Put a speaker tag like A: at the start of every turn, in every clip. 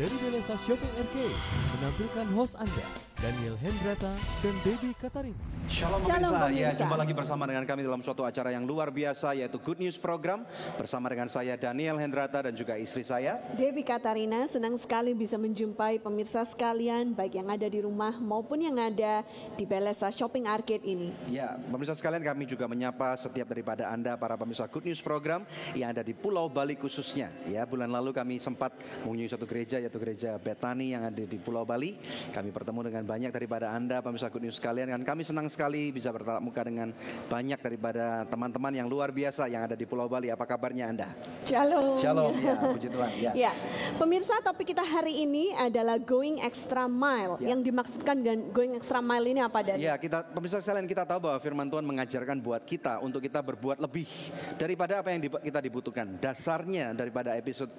A: dari Belesa Shopping Arcade menampilkan host Anda, Daniel Hendrata dan Debbie Katarina.
B: Shalom pemirsa, ya jumpa lagi bersama dengan kami dalam suatu acara yang luar biasa yaitu Good News Program bersama dengan saya Daniel Hendrata dan juga istri saya
C: Debbie Katarina. Senang sekali bisa menjumpai pemirsa sekalian baik yang ada di rumah maupun yang ada di Belesa Shopping Arcade ini.
B: Ya, pemirsa sekalian, kami juga menyapa setiap daripada Anda para pemirsa Good News Program yang ada di Pulau Bali khususnya. Ya, bulan lalu kami sempat mengunjungi suatu gereja yaitu gereja Bethany yang ada di Pulau Bali. Kami bertemu dengan banyak daripada Anda pemirsa Good News sekalian, dan kami senang sekali bisa bertatap muka dengan banyak daripada teman-teman yang luar biasa yang ada di Pulau Bali. Apa kabarnya Anda?
C: Shalom.
B: Shalom, ya puji Tuhan.
C: Ya, pemirsa, topik kita hari ini adalah going extra mile. Yang dimaksudkan dengan going extra mile ini apa, Dan?
B: Ya, pemirsa sekalian, kita tahu bahwa firman Tuhan mengajarkan buat kita untuk kita berbuat lebih daripada apa yang kita dibutuhkan. Dasarnya daripada episode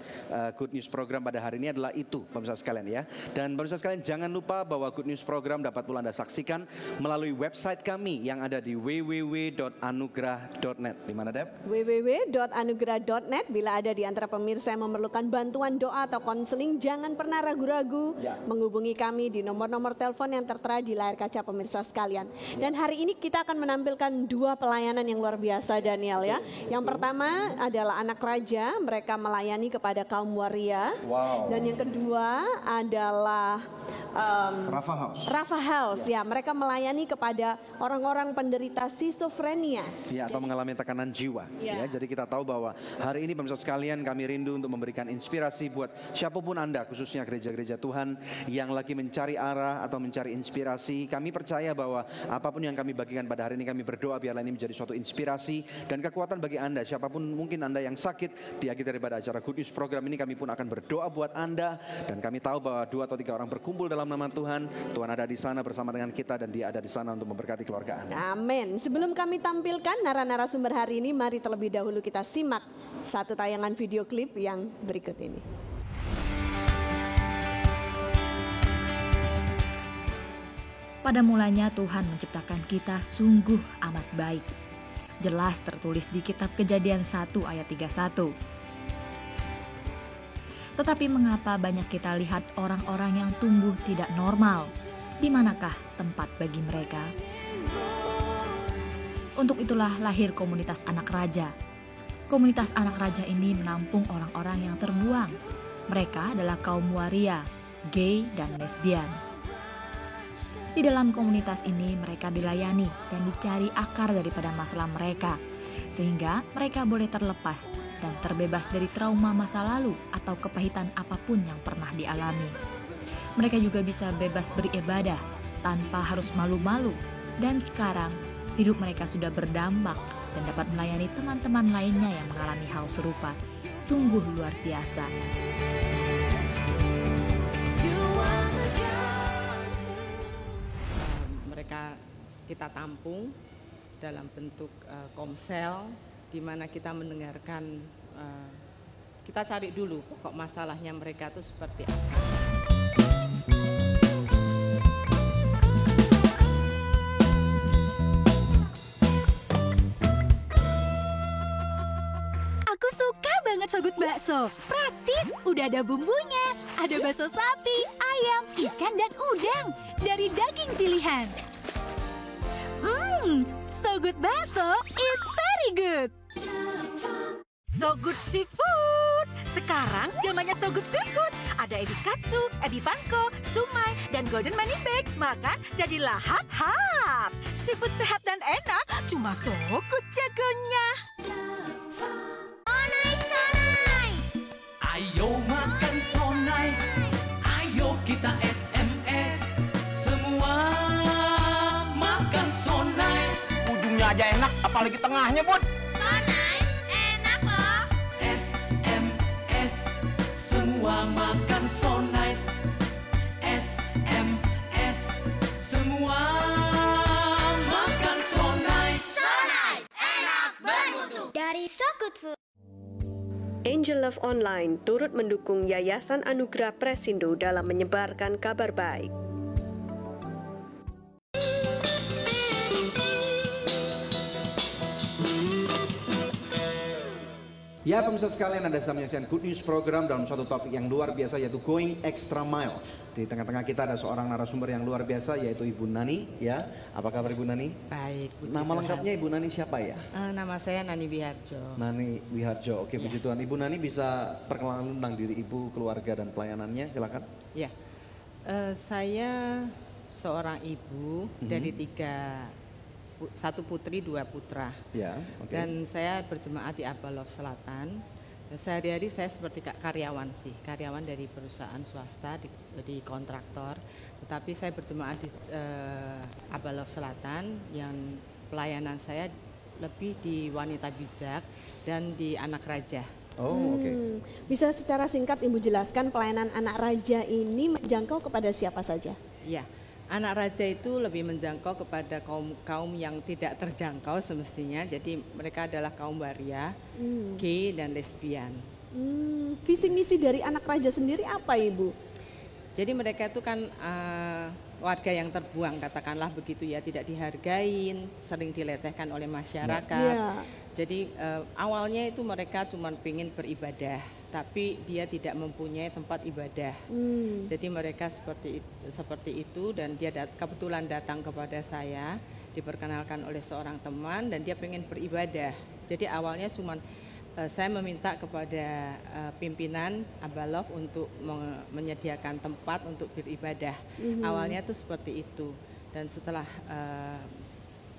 B: Good News Program pada hari ini adalah itu, pemirsa sekalian ya. Dan pemirsa sekalian, jangan lupa bahwa Good News Program dapat pula Anda saksikan melalui website kami yang ada di www.anugrah.net. Di mana, Deb?
C: www.anugrah.net. Bila ada di antara pemirsa yang memerlukan bantuan doa atau konseling, jangan pernah ragu-ragu menghubungi kami di nomor-nomor telepon yang tertera di layar kaca pemirsa sekalian. Dan hari ini kita akan menampilkan dua pelayanan yang luar biasa, Daniel ya. Yang pertama adalah anak raja, mereka melayani kepada kaum waria. Dan yang kedua adalah Rafa House ya, mereka melayani kepada orang-orang penderita schizophrenia.
B: Ya, atau mengalami tekanan jiwa. Ya, jadi kita tahu bahwa hari ini pemirsa sekalian kami rindu untuk memberikan inspirasi buat siapapun Anda, khususnya gereja-gereja Tuhan yang lagi mencari arah atau mencari inspirasi. Kami percaya bahwa apapun yang kami bagikan pada hari ini, kami berdoa biarlah ini menjadi suatu inspirasi dan kekuatan bagi Anda. Siapapun mungkin Anda yang sakit, di akhir daripada acara Good News Program ini kami pun akan berdoa buat Anda. Dan kami tahu bahwa 2 atau 3 orang berkumpul dalam nama Tuhan, Tuhan ada di sana bersama dengan kita dan Dia ada di sana untuk memberkati keluarga Anda.
C: Amin. Sebelum kami tampilkan narasumber hari ini, mari terlebih dahulu kita simak satu tayangan video klip yang berikut ini.
D: Pada mulanya Tuhan menciptakan kita sungguh amat baik. Jelas tertulis di kitab Kejadian 1 ayat 31. Tetapi mengapa banyak kita lihat orang-orang yang tumbuh tidak normal? Di manakah tempat bagi mereka? Untuk itulah lahir komunitas anak raja. Komunitas anak raja ini menampung orang-orang yang terbuang. Mereka adalah kaum waria, gay, dan lesbian. Di dalam komunitas ini mereka dilayani dan dicari akar daripada masalah mereka, sehingga mereka boleh terlepas dan terbebas dari trauma masa lalu atau kepahitan apapun yang pernah dialami. Mereka juga bisa bebas beribadah tanpa harus malu-malu, dan sekarang hidup mereka sudah berdampak dan dapat melayani teman-teman lainnya yang mengalami hal serupa. Sungguh luar biasa.
E: Mereka kita tampung dalam bentuk komsel, di mana kita mendengarkan, kita cari dulu pokok masalahnya mereka itu seperti apa.
F: Aku suka banget Sogut Bakso. Praktis, udah ada bumbunya. Ada bakso sapi, ayam, ikan, dan udang dari daging pilihan. Sogut Bakso is very good. Sogut Seafood. Sekarang zamannya Sogut Seafood. Ada ebi katsu, ebi panko, sumai, dan golden money bag. Makan jadi lahap-hap. Seafood sehat dan enak, cuma Sogut jagonya.
G: Ayo makan so nice, ayo kita SMS, semua makan so nice.
H: Ujungnya aja enak, apalagi tengahnya, Bud.
I: So nice, enak loh.
G: SMS, semua makan so nice. SMS, semua makan so nice.
I: So nice, enak, bermutu. Dari So Good Food.
C: Angel Love Online turut mendukung Yayasan Anugerah Presindo dalam menyebarkan kabar baik.
B: Ya pemirsa sekalian, Anda sedang menyaksikan Good News program dalam suatu topik yang luar biasa yaitu Going Extra Mile. Di tengah-tengah kita ada seorang narasumber yang luar biasa yaitu Ibu Nani. Ya, apa kabar Ibu Nani?
E: Baik, puji
B: Nama
E: Tuhan.
B: lengkapnya Ibu Nani siapa ya?
E: Nama saya Nani Wiharjo.
B: Nani Wiharjo. Oke,
E: Ya.
B: puji Tuhan. Ibu Nani bisa perkenalan tentang diri Ibu, keluarga dan pelayanannya, silakan.
E: Ya, saya seorang ibu dari satu putri, 2 putra.
B: Ya, oke.
E: Dan saya berjemaat di Abalov Selatan. Sehari-hari saya seperti karyawan sih, karyawan dari perusahaan swasta di kontraktor. Tetapi saya berjemaat di Abalov Selatan yang pelayanan saya lebih di wanita bijak dan di anak raja.
B: Oh, oke.
C: Bisa secara singkat Ibu jelaskan pelayanan anak raja ini menjangkau kepada siapa saja?
E: Ya, anak raja itu lebih menjangkau kepada kaum yang tidak terjangkau semestinya. Jadi mereka adalah kaum waria, gay dan lesbian.
C: Visi misi dari anak raja sendiri apa Ibu?
E: Jadi mereka itu kan warga yang terbuang, katakanlah begitu ya, tidak dihargain, sering dilecehkan oleh masyarakat.
C: Ya.
E: Jadi awalnya itu mereka cuma ingin beribadah, tapi dia tidak mempunyai tempat ibadah. Jadi mereka seperti itu dan dia kebetulan datang kepada saya, diperkenalkan oleh seorang teman dan dia pengen beribadah. Jadi awalnya cuma saya meminta kepada pimpinan Abalov untuk menyediakan tempat untuk beribadah. Awalnya itu seperti itu dan setelah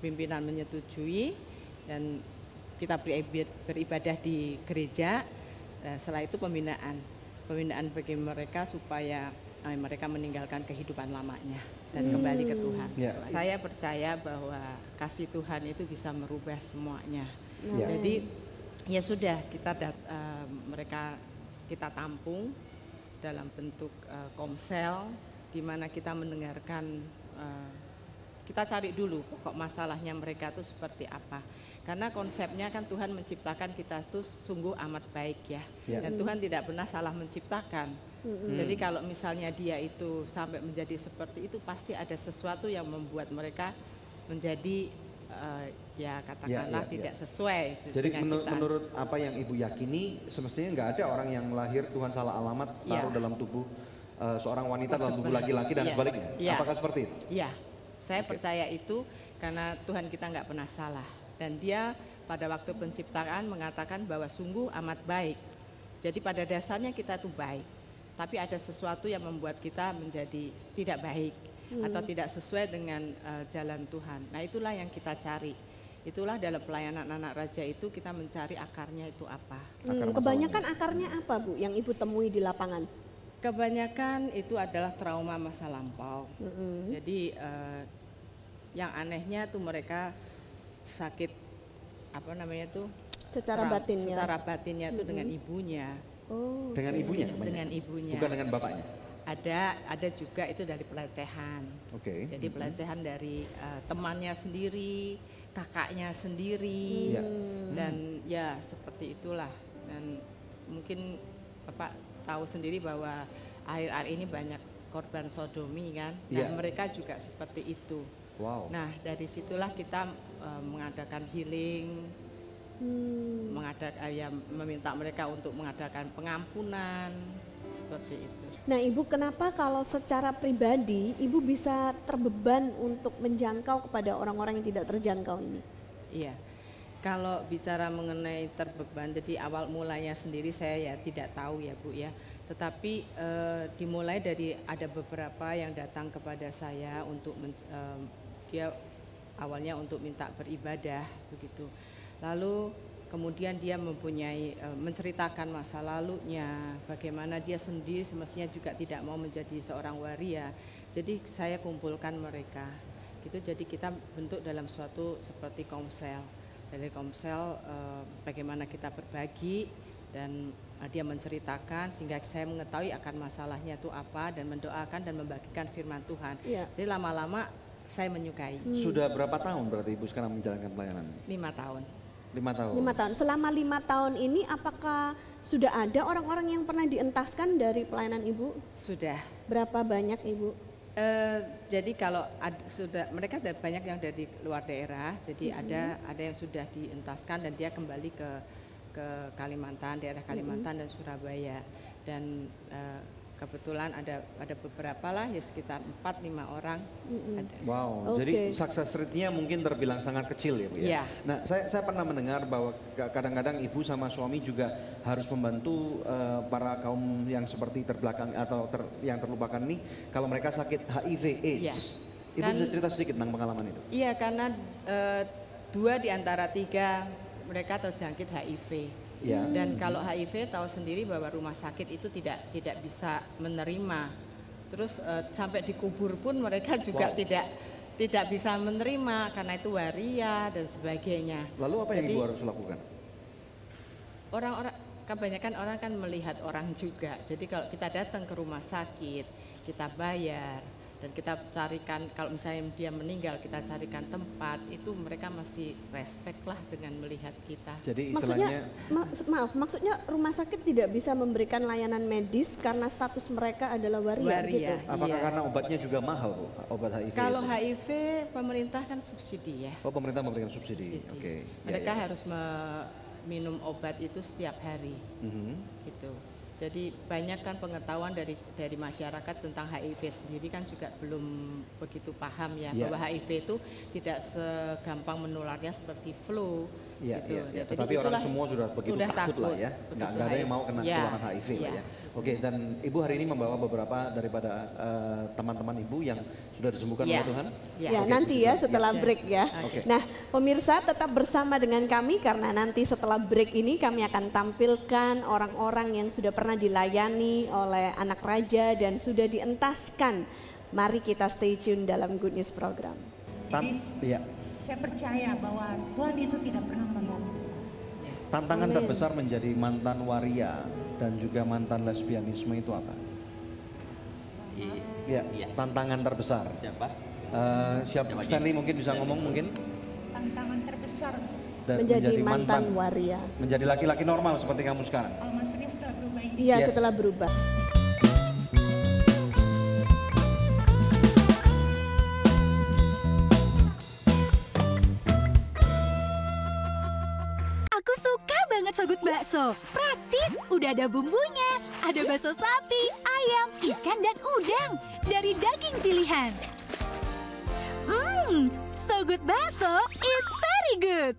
E: pimpinan menyetujui dan kita beribadah di gereja, setelah itu pembinaan bagi mereka supaya mereka meninggalkan kehidupan lamanya dan kembali ke Tuhan.
B: Ya.
E: Saya percaya bahwa kasih Tuhan itu bisa merubah semuanya.
B: Ya.
E: Jadi ya sudah mereka kita tampung dalam bentuk komsel, di mana kita mendengarkan, kita cari dulu pokok masalahnya mereka itu seperti apa. Karena konsepnya kan Tuhan menciptakan kita tuh sungguh amat baik ya. Dan Tuhan tidak pernah salah menciptakan. Jadi kalau misalnya dia itu sampai menjadi seperti itu, pasti ada sesuatu yang membuat mereka menjadi ya katakanlah tidak sesuai.
B: Jadi menurut apa yang Ibu yakini, semestinya nggak ada orang yang lahir Tuhan salah alamat taruh dalam tubuh seorang wanita dalam tubuh laki-laki dan sebaliknya. Apakah seperti itu?
E: Iya, saya percaya itu karena Tuhan kita nggak pernah salah. Dan dia pada waktu penciptaan mengatakan bahwa sungguh amat baik. Jadi pada dasarnya kita itu baik. Tapi ada sesuatu yang membuat kita menjadi tidak baik. Atau tidak sesuai dengan jalan Tuhan. Nah itulah yang kita cari. Itulah dalam pelayanan anak raja itu kita mencari akarnya itu apa.
C: Kebanyakan akarnya apa Bu yang Ibu temui di lapangan?
E: Kebanyakan itu adalah trauma masa lampau. Jadi yang anehnya tuh mereka sakit apa namanya tuh
C: secara batinnya
E: tuh dengan ibunya.
C: Oh,
B: dengan ibunya?
E: Dengan ibunya.
B: Bukan dengan bapaknya?
E: Ada juga itu dari pelecehan. Jadi pelecehan dari temannya sendiri, kakaknya sendiri, dan ya seperti itulah. Dan mungkin Bapak tahu sendiri bahwa akhir-akhir ini banyak korban sodomi kan, dan mereka juga seperti itu.
B: Wow.
E: Nah dari situlah kita mengadakan healing, meminta mereka untuk mengadakan pengampunan seperti itu.
C: Nah Ibu, kenapa kalau secara pribadi Ibu bisa terbeban untuk menjangkau kepada orang-orang yang tidak terjangkau ini?
E: Iya, kalau bicara mengenai terbeban, jadi awal mulanya sendiri saya ya tidak tahu ya Bu ya. Tetapi dimulai dari ada beberapa yang datang kepada saya untuk dia awalnya untuk minta beribadah begitu. Lalu kemudian dia mempunyai menceritakan masa lalunya, bagaimana dia sendiri semestinya juga tidak mau menjadi seorang waria. Jadi saya kumpulkan mereka. Gitu, jadi kita bentuk dalam suatu seperti komsel. Dari komsel bagaimana kita berbagi dan dia menceritakan sehingga saya mengetahui akan masalahnya itu apa dan mendoakan dan membagikan firman Tuhan. Jadi lama-lama saya menyukai.
B: Sudah berapa tahun berarti Ibu sekarang menjalankan pelayanan?
E: 5 tahun.
B: 5 tahun.
C: 5 tahun. Selama 5 tahun ini apakah sudah ada orang-orang yang pernah dientaskan dari pelayanan Ibu?
E: Sudah.
C: Berapa banyak Ibu?
E: Jadi kalau mereka ada banyak yang dari luar daerah, jadi ada yang sudah dientaskan dan dia kembali ke ke Kalimantan, daerah Kalimantan dan Surabaya, dan kebetulan ada beberapa lah, ya sekitar 4-5 orang. Ada.
B: Wow, jadi success rate-nya mungkin terbilang sangat kecil ya Bu ya.
E: Yeah.
B: Nah saya pernah mendengar bahwa kadang-kadang ibu sama suami juga harus membantu para kaum yang seperti terbelakang atau yang terlupakan nih kalau mereka sakit HIV AIDS.
E: Yeah.
B: Ibu bisa cerita sedikit tentang pengalaman itu?
E: Iya, karena 2 di antara 3 mereka terjangkit HIV.
B: Ya.
E: Dan kalau HIV tahu sendiri bahwa rumah sakit itu tidak bisa menerima. Terus sampai dikubur pun mereka juga tidak bisa menerima karena itu waria dan sebagainya.
B: Lalu apa yang ibu harus lakukan?
E: Orang-orang kebanyakan orang kan melihat orang juga. Jadi kalau kita datang ke rumah sakit, kita bayar dan kita carikan, kalau misalnya dia meninggal kita carikan tempat, itu mereka masih respect lah dengan melihat kita.
B: Jadi istilahnya
C: maksudnya rumah sakit tidak bisa memberikan layanan medis karena status mereka adalah waria gitu.
B: Apakah karena obatnya juga mahal Bu, obat HIV?
E: Kalau HIV pemerintah kan subsidi ya.
B: Oh, pemerintah memberikan subsidi. Oke.
E: Mereka harus minum obat itu setiap hari. Gitu. Jadi banyak kan pengetahuan dari masyarakat tentang HIV sendiri kan juga belum begitu paham ya, bahwa HIV itu tidak segampang menularnya seperti flu. Gitu.
B: Ya, tetapi orang semua sudah begitu takut lah ya, nggak ada yang mau kena ketularan HIV lah ya. Oke, dan Ibu hari ini membawa beberapa daripada teman-teman Ibu yang sudah disembuhkan oleh Tuhan.
C: Ya, nanti ya setelah break ya. Nah, pemirsa tetap bersama dengan kami karena nanti setelah break ini kami akan tampilkan orang-orang yang sudah pernah dilayani oleh anak raja dan sudah dientaskan. Mari kita stay tune dalam Good News Program.
J: Saya percaya bahwa Tuhan itu tidak pernah membantu.
B: Tantangan terbesar menjadi mantan waria dan juga mantan lesbianisme itu apa? Tantangan terbesar. Siapa? Stanley mungkin bisa ngomong mungkin?
J: Tantangan terbesar
C: menjadi mantan waria.
B: Menjadi laki-laki normal seperti kamu sekarang.
J: Maksudnya setelah berubah ini?
C: Iya, setelah berubah.
F: Aku suka banget Sogut bakso. Praktis, udah ada bumbunya. Ada bakso sapi, ayam, ikan, dan udang. Dari daging pilihan. Sogut bakso is very good.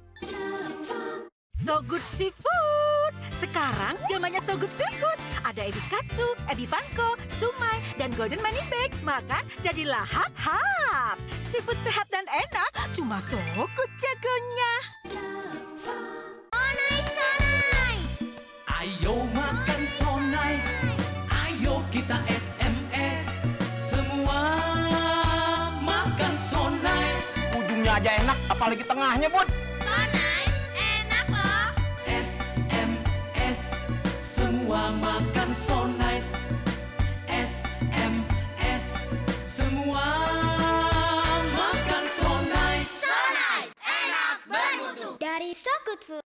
K: Sogut Seafood. Sekarang zamannya Sogut Seafood. Ada ebi katsu, ebi panko, sumai, dan golden money bag. Makan jadi lahap-hap. Seafood sehat dan enak, cuma Sogut jagonya.
G: Ayo makan so nice, ayo kita SMS, semua makan so nice.
H: Ujungnya aja enak, apalagi tengahnya Bud.
I: So nice, enak loh.
G: SMS, semua makan so nice. SMS, semua makan so nice.
I: So nice, enak, bermutu. Dari So Good Food.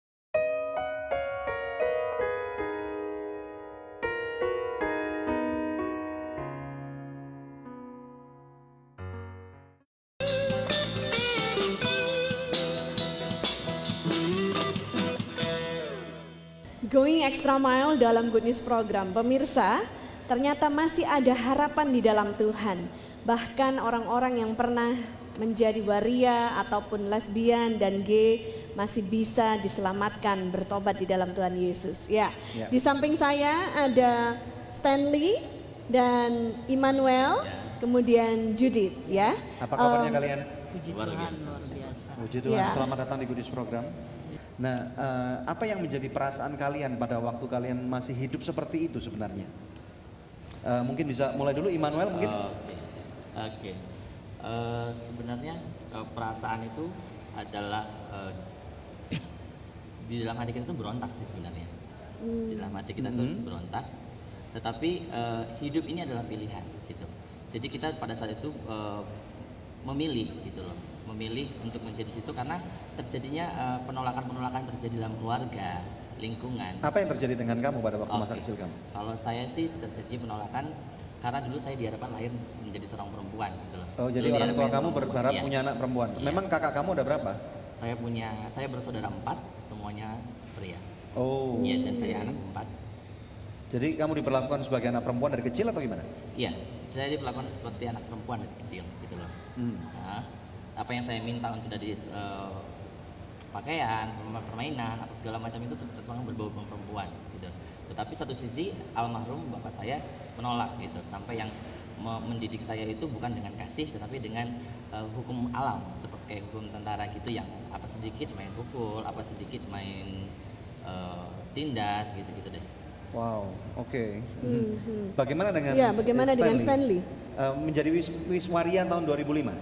C: Going extra mile dalam Good News Program. Pemirsa, ternyata masih ada harapan di dalam Tuhan. Bahkan orang-orang yang pernah menjadi waria ataupun lesbian dan gay masih bisa diselamatkan bertobat di dalam Tuhan Yesus. Ya. Di samping saya ada Stanley dan Immanuel, kemudian Judith ya.
B: Apa kabarnya kalian?
E: Puji Tuhan, luar biasa.
B: Puji Tuhan, selamat datang di Good News Program. Nah, apa yang menjadi perasaan kalian pada waktu kalian masih hidup seperti itu sebenarnya? Mungkin bisa mulai dulu, Immanuel mungkin?
L: Oke. Sebenarnya perasaan itu adalah di dalam hati kita itu berontak sih sebenarnya. Di dalam hati kita itu berontak. Tetapi hidup ini adalah pilihan gitu. Jadi kita pada saat itu memilih gitu loh. Memilih untuk menjadi situ karena terjadinya penolakan-penolakan terjadi dalam keluarga, lingkungan.
B: Apa yang terjadi dengan kamu pada waktu masa kecil kamu?
L: Kalau saya sih terjadi penolakan karena dulu saya diharapkan lahir menjadi seorang perempuan gitu loh.
B: Oh, jadi orang tua kamu berharap punya anak perempuan. Memang kakak kamu ada berapa?
L: Saya bersaudara 4, semuanya pria.
B: Oh.
L: Iya, dan saya anak keempat.
B: Jadi kamu diperlakukan sebagai anak perempuan dari kecil atau gimana?
L: Iya, saya diperlakukan seperti anak perempuan dari kecil gitu loh. Nah, apa yang saya minta untuk dari pakaian, permainan, atau segala macam itu terkadang berbau perempuan gitu. Tetapi satu sisi almarhum bapak saya menolak gitu, sampai yang mendidik saya itu bukan dengan kasih tetapi dengan hukum alam, seperti kayak hukum tentara gitu, yang apa sedikit main pukul, apa sedikit main tindas gitu-gitu deh.
B: Wow, oke. Bagaimana dengan
C: bagaimana dengan Stanley?
B: Menjadi Wiswaria tahun 2005?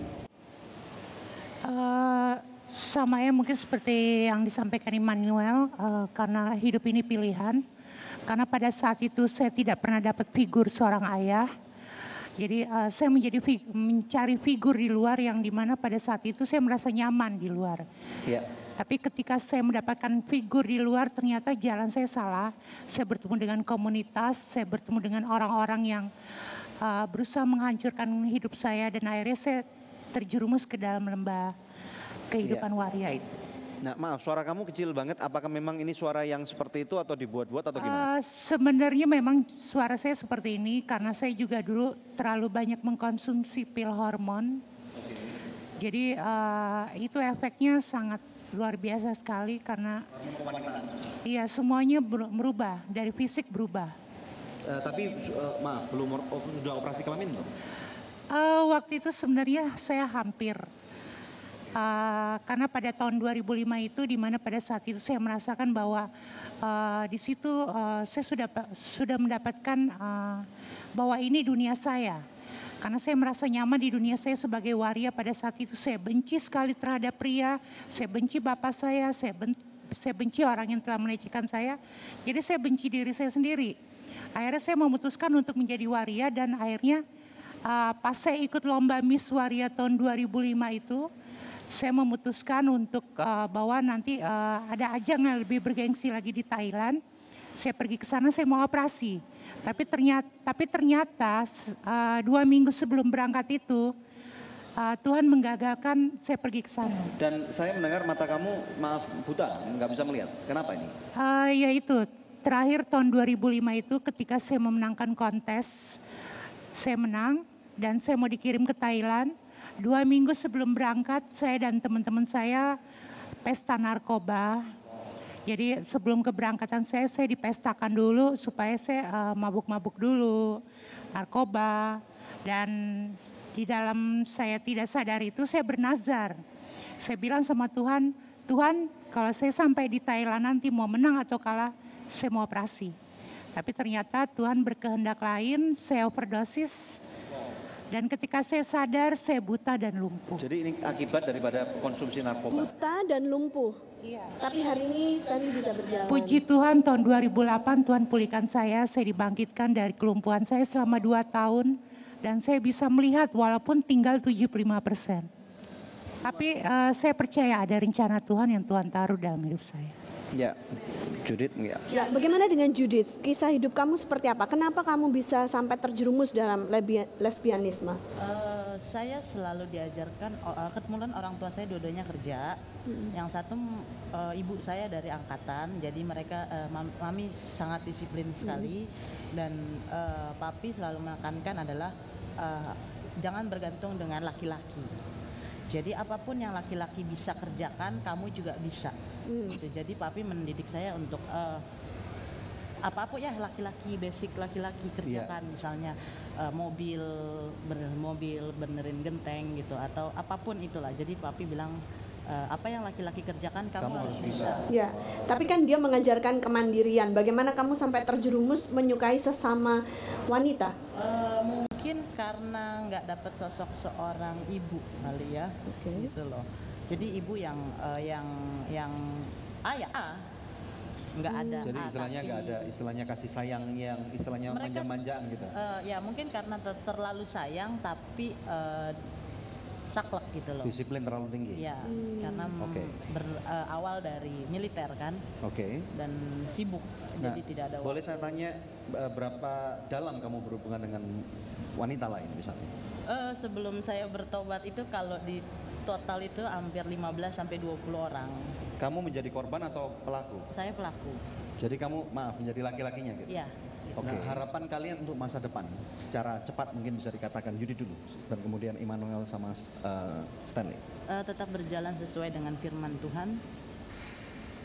J: Sama ya, mungkin seperti yang disampaikan Immanuel, karena hidup ini pilihan. Karena pada saat itu saya tidak pernah dapat figur seorang ayah. Jadi saya mencari figur di luar yang dimana pada saat itu saya merasa nyaman di luar.
B: Yeah.
J: Tapi ketika saya mendapatkan figur di luar, ternyata jalan saya salah. Saya bertemu dengan komunitas, saya bertemu dengan orang-orang yang berusaha menghancurkan hidup saya, dan akhirnya saya terjerumus ke dalam lembah kehidupan waria itu.
B: Nah, maaf, suara kamu kecil banget. Apakah memang ini suara yang seperti itu atau dibuat-buat atau gimana?
J: Sebenarnya memang suara saya seperti ini karena saya juga dulu terlalu banyak mengkonsumsi pil hormon. Jadi itu efeknya sangat luar biasa sekali karena iya, semuanya berubah, dari fisik berubah.
B: Tapi maaf, belum sudah operasi kelamin belum?
J: Waktu itu sebenarnya saya hampir. Karena pada tahun 2005 itu, di mana pada saat itu saya merasakan bahwa di situ saya sudah mendapatkan bahwa ini dunia saya. Karena saya merasa nyaman di dunia saya sebagai waria. Pada saat itu saya benci sekali terhadap pria, saya benci bapak saya benci orang yang telah melecehkan saya. Jadi saya benci diri saya sendiri. Akhirnya saya memutuskan untuk menjadi waria, dan akhirnya pas saya ikut lomba Miss Waria tahun 2005 itu, saya memutuskan untuk bahwa nanti ada ajang yang lebih bergengsi lagi di Thailand. Saya pergi ke sana, saya mau operasi. Tapi ternyata 2 minggu sebelum berangkat itu Tuhan menggagalkan saya pergi ke sana.
B: Dan saya mendengar mata kamu, maaf, buta, nggak bisa melihat. Kenapa ini?
J: Ya itu, terakhir tahun 2005 itu ketika saya memenangkan kontes, saya menang dan saya mau dikirim ke Thailand. 2 minggu sebelum berangkat, saya dan teman-teman saya pesta narkoba. Jadi sebelum keberangkatan saya dipestakan dulu supaya saya mabuk-mabuk dulu, narkoba. Dan di dalam saya tidak sadar itu saya bernazar. Saya bilang sama Tuhan, Tuhan kalau saya sampai di Thailand nanti mau menang atau kalah, saya mau operasi. Tapi ternyata Tuhan berkehendak lain, saya overdosis. Dan ketika saya sadar, saya buta dan lumpuh.
B: Jadi ini akibat daripada konsumsi narkoba?
C: Buta dan lumpuh? Iya. Tapi hari ini Stanley bisa berjalan.
J: Puji Tuhan, tahun 2008 Tuhan pulihkan saya dibangkitkan dari kelumpuhan saya selama 2 tahun. Dan saya bisa melihat walaupun tinggal 75%. Tapi saya percaya ada rencana Tuhan yang Tuhan taruh dalam hidup saya.
B: Ya, Judith ya.
C: Ya, bagaimana dengan Judith? Kisah hidup kamu seperti apa? Kenapa kamu bisa sampai terjerumus dalam lesbianisme?
M: Saya selalu diajarkan, kebetulan orang tua saya dua-duanya kerja. Yang satu ibu saya dari angkatan, jadi mereka mami sangat disiplin sekali. Dan papi selalu menekankan adalah jangan bergantung dengan laki-laki. Jadi apapun yang laki-laki bisa kerjakan, kamu juga bisa. Gitu. Jadi papi mendidik saya untuk apa-apa ya laki-laki, basic laki-laki kerjakan. Misalnya mobil benerin genteng gitu, atau apapun itulah. Jadi papi bilang apa yang laki-laki kerjakan kamu harus bisa.
C: Ya, tapi kan dia mengajarkan kemandirian. Bagaimana kamu sampai terjerumus menyukai sesama wanita?
M: Mungkin karena nggak dapat sosok seorang ibu kali ya, gitu loh. Jadi ibu yang nggak ada.
B: Jadi istilahnya nggak ada istilahnya kasih sayang yang istilahnya manja-manjaan gitu.
M: Ya mungkin karena terlalu sayang tapi saklek gitu loh.
B: Disiplin terlalu tinggi.
M: Ya, karena berawal dari militer kan. Dan sibuk. Jadi tidak ada.
B: Boleh saya tanya berapa dalam kamu berhubungan dengan wanita lain misalnya?
M: Sebelum saya bertobat itu kalau di total itu hampir 15 sampai 20 orang.
B: Kamu menjadi korban atau pelaku?
M: Saya pelaku.
B: Jadi kamu menjadi laki-lakinya gitu?
M: Iya.
B: Oke, harapan kalian untuk masa depan secara cepat mungkin bisa dikatakan Yudi dulu dan kemudian Immanuel sama Stanley.
M: Tetap berjalan sesuai dengan firman Tuhan.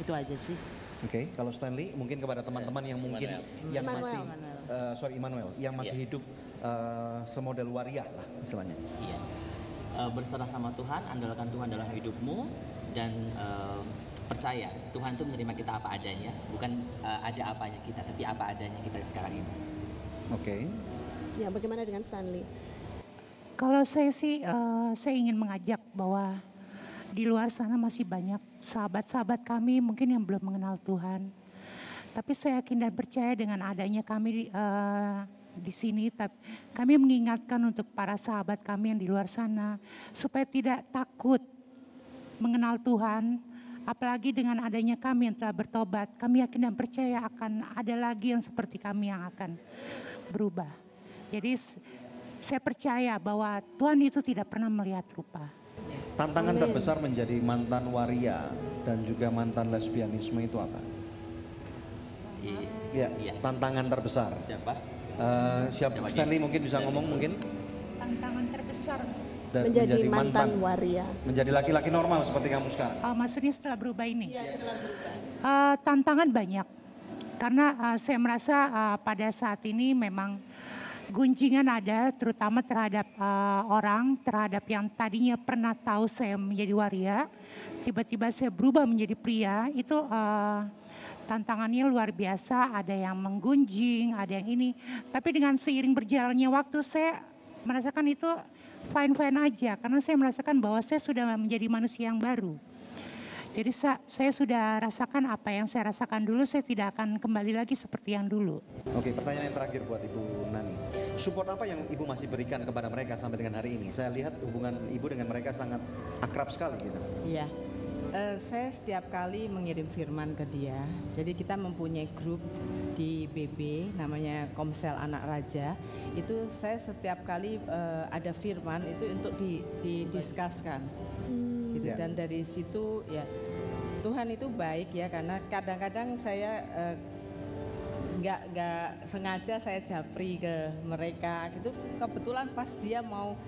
M: Itu aja sih.
B: Oke, kalau Stanley mungkin kepada teman-teman yang mungkin yang masih Immanuel yang masih hidup semodel waria lah istilahnya.
L: Iya. Berserah sama Tuhan, andalkan Tuhan dalam hidupmu dan percaya Tuhan itu menerima kita apa adanya, bukan ada apanya kita, tapi apa adanya kita sekarang ini.
B: Oke.
C: Ya, bagaimana dengan Stanley?
J: Kalau saya sih, saya ingin mengajak bahwa di luar sana masih banyak sahabat-sahabat kami mungkin yang belum mengenal Tuhan. Tapi saya yakin dan percaya dengan adanya kami di sini, kami mengingatkan untuk para sahabat kami yang di luar sana supaya tidak takut mengenal Tuhan. Apalagi dengan adanya kami yang telah bertobat, kami yakin dan percaya akan ada lagi yang seperti kami yang akan berubah. Jadi saya percaya bahwa Tuhan itu tidak pernah melihat rupa.
B: Tantangan terbesar menjadi mantan waria dan juga mantan lesbianisme itu apa? Iya, tantangan terbesar. Siapa? Stanley mungkin bisa ngomong mungkin?
J: Tantangan terbesar.
C: Menjadi mantan waria.
B: Menjadi laki-laki normal seperti kamu sekarang.
J: Maksudnya setelah berubah ini? Iya, setelah berubah. Tantangan banyak. Karena saya merasa pada saat ini memang gunjingan ada, terutama terhadap orang, terhadap yang tadinya pernah tahu saya menjadi waria, tiba-tiba saya berubah menjadi pria, itu tantangannya luar biasa, ada yang menggunjing, ada yang ini. Tapi dengan seiring berjalannya waktu saya merasakan itu fine-fine aja, karena saya merasakan bahwa saya sudah menjadi manusia yang baru. Jadi saya sudah rasakan apa yang saya rasakan dulu, saya tidak akan kembali lagi seperti yang dulu.
B: Oke, pertanyaan yang terakhir buat Ibu Nani. Support apa yang Ibu masih berikan kepada mereka sampai dengan hari ini? Saya lihat hubungan Ibu dengan mereka sangat akrab sekali gitu.
E: Iya, saya setiap kali mengirim firman ke dia. Jadi kita mempunyai grup di BB namanya Komsel Anak Raja. Itu saya setiap kali ada firman itu untuk didiskuskan. Gitu. Dan dari situ ya Tuhan itu baik ya, karena kadang-kadang saya nggak sengaja saya japri ke mereka gitu, kebetulan pas dia mau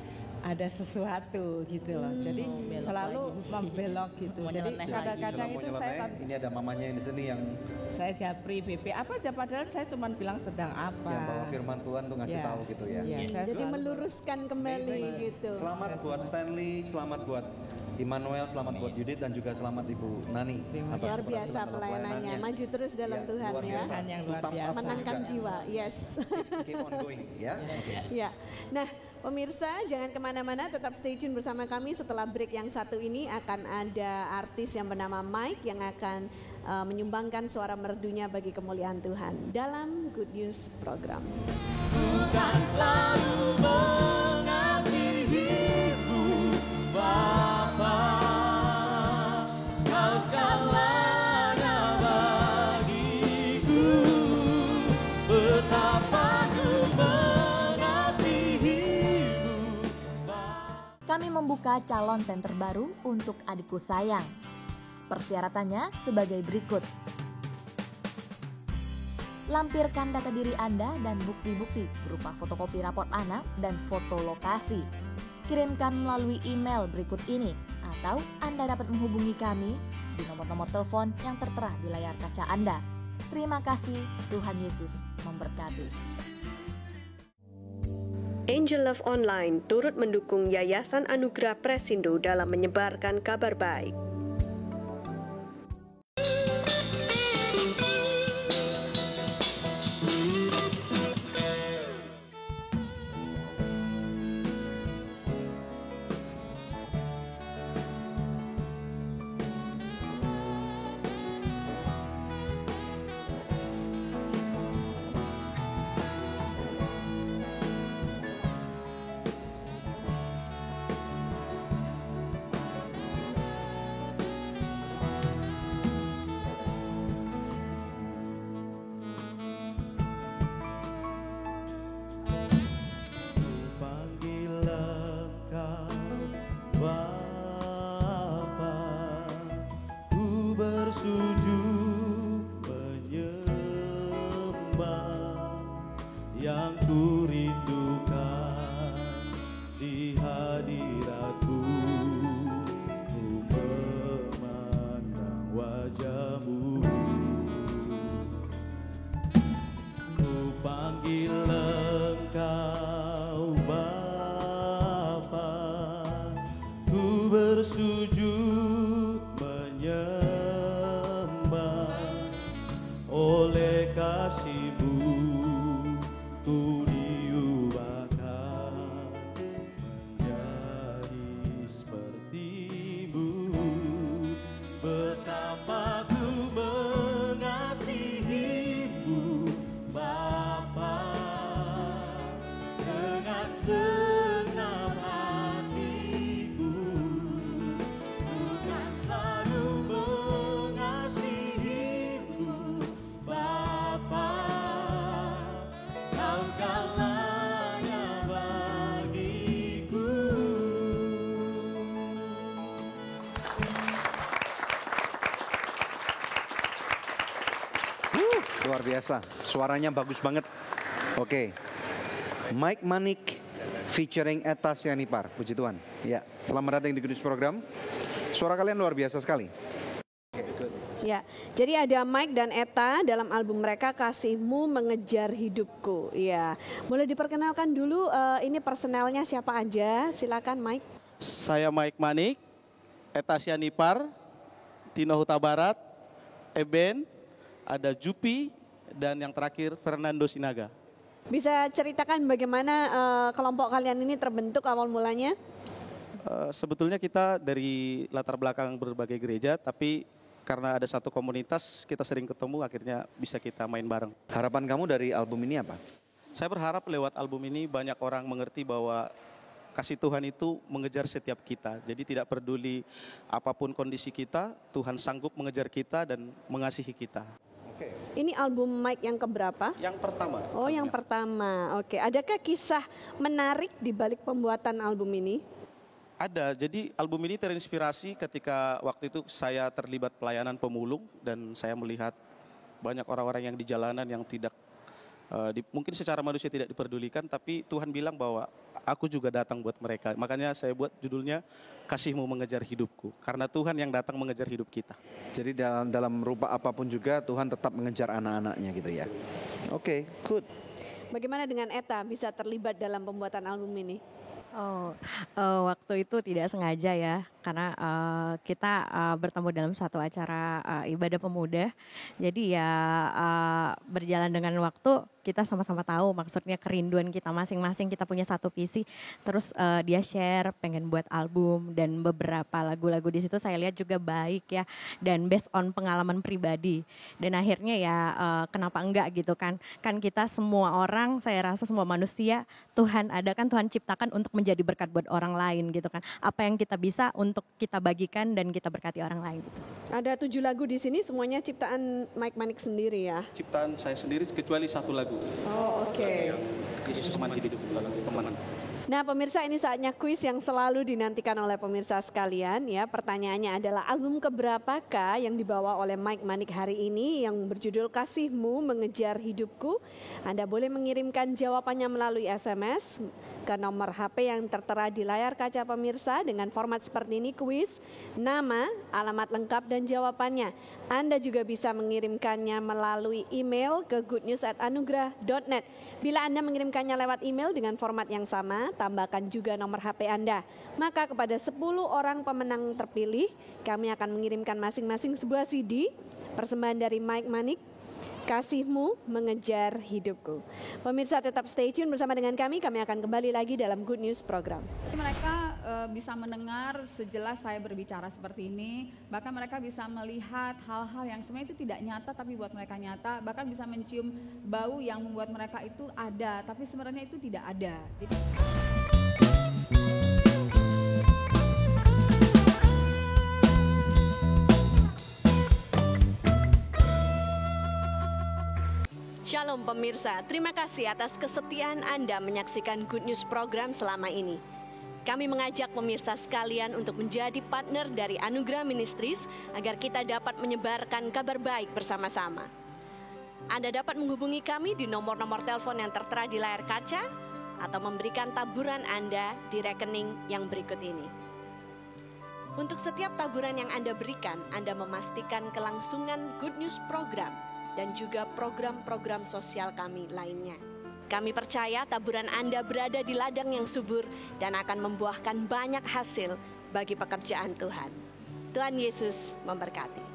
E: ada sesuatu gitu loh, jadi selalu membelok gitu. Jadi kadang-kadang itu saya
B: ini ada mamanya yang di sini yang
E: saya japri BP apa aja, padahal saya cuma bilang sedang apa.
B: Ya, bahwa firman Tuhan tuh ngasih tahu gitu ya.
C: Jadi meluruskan kembali gitu.
B: Selamat buat Stanley, selamat buat Immanuel, selamat buat Judith dan juga selamat Ibu Nani.
C: Luar biasa pelayanannya, maju terus dalam Tuhan ya.
E: Yang luar biasa.
C: Menangkan jiwa, yes.
B: Keep on going ya.
C: Ya. Nah, pemirsa jangan kemana-mana, tetap stay tune bersama kami. Setelah break yang satu ini akan ada artis yang bernama Mike yang akan menyumbangkan suara merdunya bagi kemuliaan Tuhan dalam Good News Program.
G: Tuhan selalu mengasihimu, Bapa, kau segalanya bagiku, betapa ku mengasihimu.
D: Kami membuka calon center baru untuk adikku sayang. Persyaratannya sebagai berikut. Lampirkan data diri Anda dan bukti-bukti berupa fotokopi raport anak dan foto lokasi. Kirimkan melalui email berikut ini, atau Anda dapat menghubungi kami di nomor-nomor telepon yang tertera di layar kaca Anda. Terima kasih, Tuhan Yesus memberkati.
N: Angel Love Online turut mendukung Yayasan Anugerah Presindo dalam menyebarkan kabar baik.
G: oleh kasih-Mu ku diubahkan menjadi seperti-Mu. Betapa ku mengasihi-Mu Bapa, dengan segenap hatiku ku kan selalu mengasihi-Mu Bapa, Kau segalanya bagiku.
B: Luar biasa, suaranya bagus banget. Oke, Mike Manik featuring Etta Sianipar, puji Tuhan. Ya, selamat datang di Good News Program. Suara kalian luar biasa sekali.
C: Ya, jadi ada Mike dan Etta dalam album mereka Kasih-Mu Mengejar Hidupku. Ya, boleh diperkenalkan dulu ini personelnya siapa aja? Silakan Mike.
O: Saya Mike Manik, Etta Sianipar, Tino Huta Barat, Eben, ada Jupi, dan yang terakhir Fernando Sinaga.
C: Bisa ceritakan bagaimana kelompok kalian ini terbentuk awal mulanya?
O: Sebetulnya kita dari latar belakang berbagai gereja, tapi karena ada satu komunitas kita sering ketemu, akhirnya bisa kita main bareng.
B: Harapan kamu dari album ini apa?
O: Saya berharap lewat album ini banyak orang mengerti bahwa kasih Tuhan itu mengejar setiap kita. Jadi tidak peduli apapun kondisi kita, Tuhan sanggup mengejar kita dan mengasihi kita.
C: Ini album Mike yang keberapa?
O: Yang pertama.
C: Oh, yang pertama. Oke, adakah kisah menarik di balik pembuatan album ini?
O: Ada, jadi album ini terinspirasi ketika waktu itu saya terlibat pelayanan pemulung dan saya melihat banyak orang-orang yang di jalanan yang tidak, mungkin secara manusia tidak diperdulikan, tapi Tuhan bilang bahwa aku juga datang buat mereka. Makanya saya buat judulnya Kasih-Mu Mengejar Hidupku, karena Tuhan yang datang mengejar hidup kita.
B: Jadi dalam rupa apapun juga Tuhan tetap mengejar anak-anaknya gitu ya. Oke, good.
C: Bagaimana dengan Etta bisa terlibat dalam pembuatan album ini?
P: Waktu itu tidak sengaja ya, karena kita bertemu dalam satu acara ibadah pemuda. Jadi ya berjalan dengan waktu kita sama-sama tahu maksudnya kerinduan kita masing-masing, kita punya satu visi. Terus dia share pengen buat album dan beberapa lagu-lagu di situ saya lihat juga baik ya dan based on pengalaman pribadi. Dan akhirnya ya kenapa enggak gitu kan? Kan kita semua orang, saya rasa semua manusia Tuhan ada kan, Tuhan ciptakan untuk menjadi berkat buat orang lain gitu kan. Apa yang kita bisa untuk kita bagikan dan kita berkati orang lain gitu.
C: Ada 7 lagu di sini, semuanya ciptaan Mike Manik sendiri ya?
O: Ciptaan saya sendiri kecuali satu lagu.
C: Oh, oke.
O: Yesus teman hidup, teman.
C: Nah pemirsa, ini saatnya kuis yang selalu dinantikan oleh pemirsa sekalian ya. Pertanyaannya adalah album keberapakah yang dibawa oleh Mike Manik hari ini yang berjudul Kasih-Mu Mengejar Hidupku? Anda boleh mengirimkan jawabannya melalui SMS ke nomor HP yang tertera di layar kaca pemirsa dengan format seperti ini, kuis, nama, alamat lengkap dan jawabannya. Anda juga bisa mengirimkannya melalui email ke goodnews@anugerah.net. Bila Anda mengirimkannya lewat email dengan format yang sama, tambahkan juga nomor HP Anda. Maka kepada 10 orang pemenang terpilih, kami akan mengirimkan masing-masing sebuah CD, persembahan dari Mike Manik, Kasih-Mu Mengejar Hidupku. Pemirsa tetap stay tune bersama dengan kami akan kembali lagi dalam Good News Program.
Q: Mereka bisa mendengar sejelas saya berbicara seperti ini, bahkan mereka bisa melihat hal-hal yang sebenarnya itu tidak nyata tapi buat mereka nyata, bahkan bisa mencium bau yang membuat mereka itu ada, tapi sebenarnya itu tidak ada.
N: Shalom pemirsa, terima kasih atas kesetiaan Anda menyaksikan Good News Program selama ini. Kami mengajak pemirsa sekalian untuk menjadi partner dari Anugerah Ministries agar kita dapat menyebarkan kabar baik bersama-sama. Anda dapat menghubungi kami di nomor-nomor telepon yang tertera di layar kaca atau memberikan taburan Anda di rekening yang berikut ini. Untuk setiap taburan yang Anda berikan, Anda memastikan kelangsungan Good News Program dan juga program-program sosial kami lainnya. Kami percaya taburan Anda berada di ladang yang subur dan akan membuahkan banyak hasil bagi pekerjaan Tuhan. Tuhan Yesus memberkati.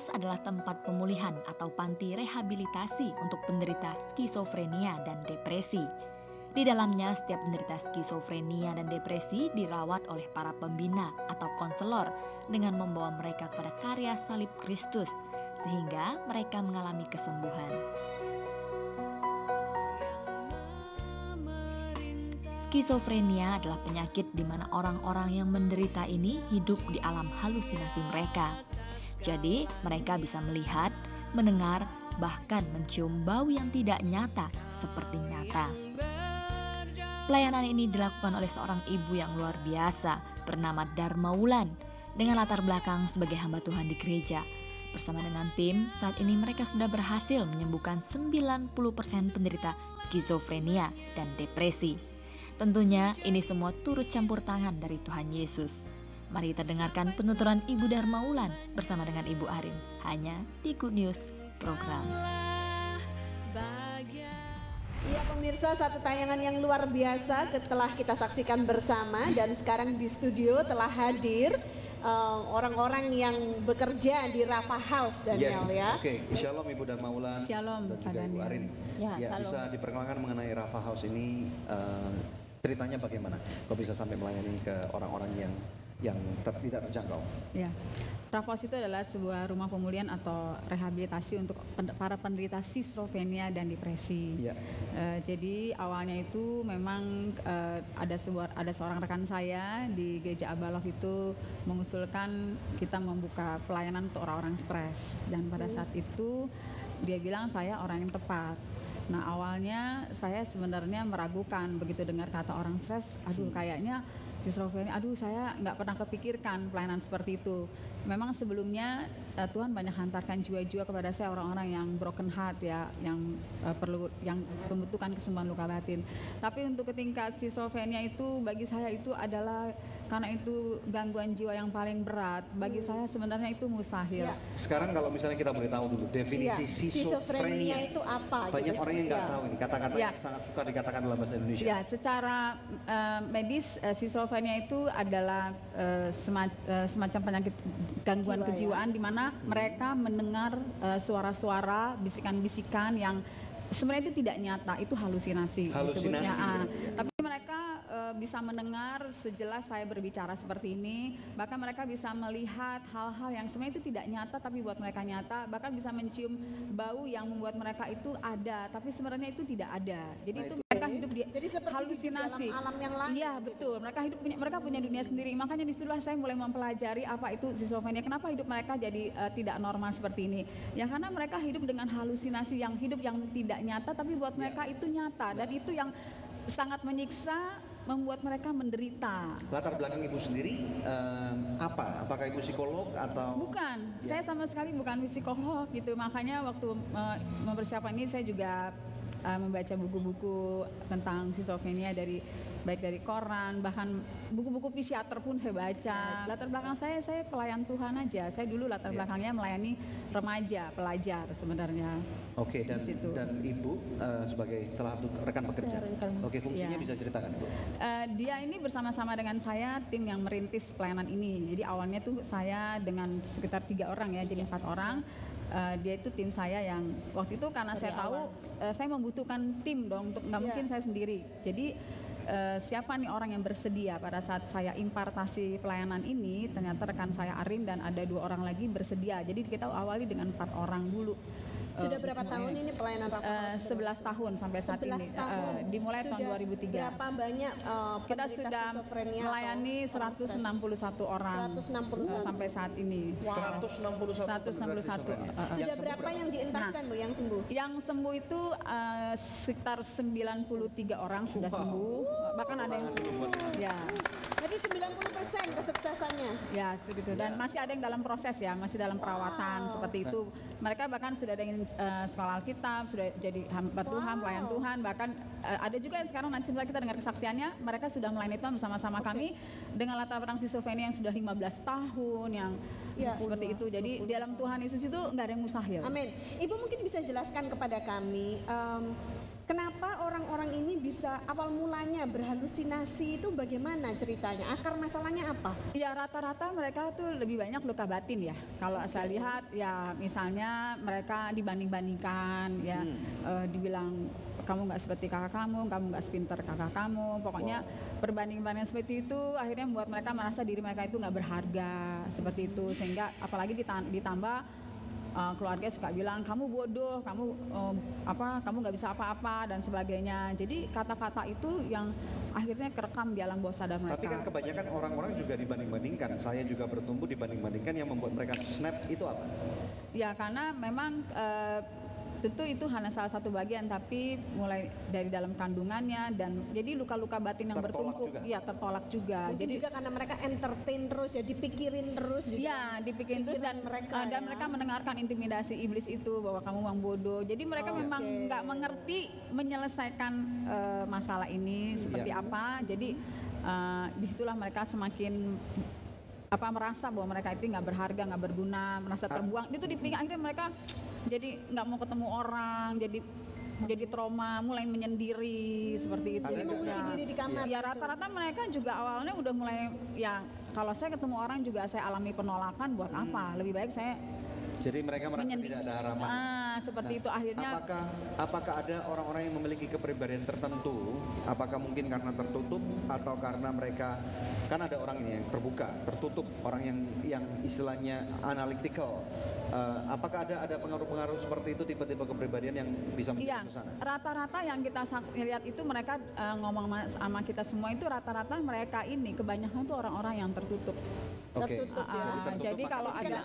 D: House adalah tempat pemulihan atau panti rehabilitasi untuk penderita skizofrenia dan depresi. Di dalamnya, setiap penderita skizofrenia dan depresi dirawat oleh para pembina atau konselor dengan membawa mereka kepada karya salib Kristus, sehingga mereka mengalami kesembuhan. Skizofrenia adalah penyakit di mana orang-orang yang menderita ini hidup di alam halusinasi mereka. Jadi, mereka bisa melihat, mendengar, bahkan mencium bau yang tidak nyata seperti nyata. Pelayanan ini dilakukan oleh seorang ibu yang luar biasa bernama Dharma Wulan dengan latar belakang sebagai hamba Tuhan di gereja. Bersama dengan tim, saat ini mereka sudah berhasil menyembuhkan 90% penderita skizofrenia dan depresi. Tentunya ini semua turut campur tangan dari Tuhan Yesus. Mari kita dengarkan penuturan Ibu Dharma Wulan bersama dengan Ibu Arin, hanya di Good News program.
C: Ya pemirsa, satu tayangan yang luar biasa telah kita saksikan bersama, dan sekarang di studio telah hadir orang-orang yang bekerja di Rafa House, Daniel. Ya.
B: Oke. Shalom Ibu Dharma Wulan.
C: Shalom,
B: dan juga Ibu Arin. Ya, bisa diperkenalkan mengenai Rafa House ini, ceritanya bagaimana? Kok bisa sampai melayani ke orang-orang yang tidak terjangkau?
Q: Ya, Rafa House itu adalah sebuah rumah pemulihan atau rehabilitasi untuk para penderita skizofrenia dan depresi. Ya. Jadi awalnya itu memang ada seorang rekan saya di Gereja Abalov itu mengusulkan kita membuka pelayanan untuk orang-orang stres, dan pada saat itu dia bilang saya orang yang tepat. Nah awalnya saya sebenarnya meragukan begitu dengar kata orang stres, kayaknya skizofrenia, saya nggak pernah kepikirkan pelayanan seperti itu. Memang sebelumnya Tuhan banyak hantarkan jiwa-jiwa kepada saya, orang-orang yang broken heart ya, yang membutuhkan kesembuhan luka batin. Tapi untuk tingkat skizofrenia itu bagi saya itu adalah karena itu gangguan jiwa yang paling berat. Bagi saya sebenarnya itu mustahil.
B: Ya. Sekarang kalau misalnya kita boleh tahu dulu definisi skizofrenia
C: itu apa?
B: Banyak orang yang nggak tahu ini kata-kata yang sangat suka dikatakan dalam bahasa Indonesia.
Q: Ya, secara medis skizofrenia itu adalah semacam penyakit gangguan kejiwaan di mana mereka mendengar suara-suara, bisikan-bisikan yang sebenarnya itu tidak nyata, itu halusinasi. Disebutnya. Tapi mereka bisa mendengar sejelas saya berbicara seperti ini, bahkan mereka bisa melihat hal-hal yang sebenarnya itu tidak nyata tapi buat mereka nyata, bahkan bisa mencium bau yang membuat mereka itu ada tapi sebenarnya itu tidak ada. Jadi itu mereka hidup di halusinasi.
C: Dalam alam yang lain.
Q: Iya, betul. Mereka punya dunia sendiri. Makanya disitulah saya mulai mempelajari apa itu skizofrenia. Kenapa hidup mereka jadi tidak normal seperti ini? Ya karena mereka hidup dengan halusinasi, yang hidup yang tidak nyata tapi buat mereka itu nyata, dan itu yang sangat menyiksa, membuat mereka menderita.
B: Latar belakang Ibu sendiri apa? Apakah Ibu psikolog atau?
Q: Bukan, saya sama sekali bukan psikolog gitu. Makanya waktu mempersiapkan ini saya juga membaca buku-buku tentang skizofrenia baik dari koran, bahkan buku-buku psikiater pun saya baca. Latar belakang saya pelayan Tuhan aja. Saya dulu latar belakangnya melayani remaja, pelajar sebenarnya.
B: Oke, dan Ibu sebagai salah satu rekan pekerja. Oke, fungsinya bisa ceritakan, Bu?
Q: Dia ini bersama-sama dengan saya tim yang merintis pelayanan ini. Jadi awalnya tuh saya dengan sekitar 3 orang ya, jadi 4 orang. Dia itu tim saya yang waktu itu karena saya tahu saya membutuhkan tim dong, nggak mungkin saya sendiri. Jadi siapa nih orang yang bersedia pada saat saya impartasi pelayanan ini, ternyata rekan saya Arin dan ada 2 orang lagi bersedia. Jadi kita awali dengan 4 orang dulu.
C: Sudah berapa tahun ini pelayanan Rafa House?
Q: 11 tahun sampai saat ini. Dimulai tahun 2003.
C: Berapa banyak
Q: kita sudah melayani 161 orang
C: 161
Q: sampai saat ini.
C: Wow.
Q: 161.
C: Sudah berapa yang dientaskan, Bu, yang sembuh?
Q: Yang sembuh itu sekitar 93 orang sudah sembuh. Bahkan ada yang ya.
C: Jadi 90% kesuksesannya.
Q: Ya, segitu. Dan masih ada yang dalam proses ya, masih dalam perawatan seperti itu. Mereka bahkan sudah ada yang sekolah Alkitab, sudah jadi hamba Tuhan, pelayan Tuhan. Bahkan ada juga yang sekarang nanti kita dengar kesaksiannya, mereka sudah melayani Tuhan bersama-sama kami dengan latar belakang skizofrenia yang sudah 15 tahun, yang seperti itu. Jadi di dalam Tuhan Yesus itu nggak ada yang mustahil.
C: Amin. Ibu mungkin bisa jelaskan kepada kami Kenapa orang-orang ini bisa awal mulanya berhalusinasi itu bagaimana ceritanya? Akar masalahnya apa?
Q: Ya rata-rata mereka tuh lebih banyak luka batin ya. Kalau saya lihat ya misalnya mereka dibanding-bandingkan ya, dibilang kamu nggak seperti kakak kamu nggak sepinter kakak kamu. Pokoknya perbanding-bandingan seperti itu akhirnya membuat mereka merasa diri mereka itu nggak berharga seperti itu. Sehingga apalagi ditambah keluarga suka bilang kamu bodoh, kamu kamu nggak bisa apa-apa dan sebagainya. Jadi kata-kata itu yang akhirnya kerekam di alam bawah sadar mereka.
B: Tapi kan kebanyakan orang-orang juga dibanding-bandingkan. Saya juga bertumbuh dibanding-bandingkan, yang membuat mereka snap itu apa?
Q: Ya karena memang tentu itu hanya salah satu bagian, tapi mulai dari dalam kandungannya dan jadi luka-luka batin yang bertumpuk, ya tertolak juga.
C: Mungkin
Q: jadi
C: juga karena mereka entertain terus ya, dipikirin terus juga.
Q: Iya, dipikirin terus dan mereka mendengarkan intimidasi iblis itu bahwa kamu orang bodoh. Jadi mereka memang nggak mengerti menyelesaikan masalah ini seperti apa. Jadi disitulah mereka semakin merasa bahwa mereka itu nggak berharga, nggak berguna, merasa terbuang. Itu dipikir akhirnya mereka jadi nggak mau ketemu orang, jadi trauma, mulai menyendiri seperti itu.
C: Jadi mengunci diri di kamar.
Q: Ya rata-rata mereka juga awalnya udah mulai ya kalau saya ketemu orang juga saya alami penolakan, buat apa? Lebih baik saya.
B: Jadi mereka merasa tidak ada harapan.
Q: Seperti itu akhirnya.
B: Apakah ada orang-orang yang memiliki kepribadian tertentu? Apakah mungkin karena tertutup atau karena mereka, kan ada orang ini yang terbuka, tertutup, orang yang istilahnya analytical. Apakah ada pengaruh-pengaruh seperti itu, tipe-tipe kepribadian yang bisa menjadi ke sana?
Q: Rata-rata yang kita lihat itu mereka ngomong sama kita semua itu rata-rata mereka ini kebanyakan itu orang-orang yang tertutup.
C: Tertutup ya.
Q: Jadi kalau ada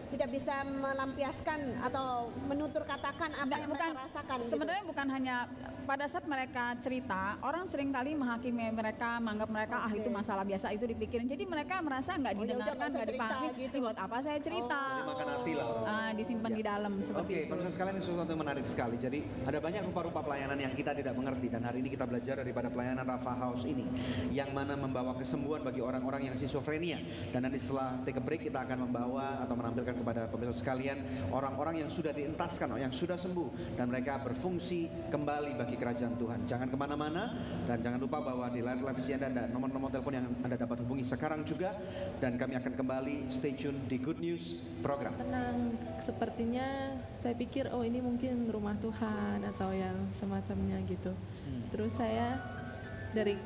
C: tidak bisa melampiaskan atau menutur katakan apa yang mereka rasakan.
Q: Sebenarnya bukan hanya pada saat mereka cerita, orang sering kali menghakimi mereka, menganggap mereka itu masalah biasa, itu dipikirin. Jadi mereka merasa nggak didengarkan, nggak dipahami. Gitu. Buat apa saya cerita?
B: Dimakan hati lah.
Q: Disimpan di dalam seperti itu.
B: Pemirsa sekalian, ini sesuatu yang menarik sekali. Jadi ada banyak rupa-rupa pelayanan yang kita tidak mengerti, dan hari ini kita belajar daripada pelayanan Rafa House ini, yang mana membawa kesembuhan bagi orang-orang yang schizofrenia. Dan nanti setelah take a break kita akan membawa atau menampilkan kepada pemirsa sekalian orang-orang yang sudah dientaskan, yang sudah sembuh dan mereka berfungsi kembali bagi kerajaan Tuhan. Jangan kemana-mana dan jangan lupa bahwa di layar televisi Anda ada nomor-nomor telepon yang Anda dapat hubungi sekarang juga, dan kami akan kembali stay tune di Good News program.
R: Tenang, sepertinya saya pikir ini mungkin rumah Tuhan atau yang semacamnya gitu. Terus saya dari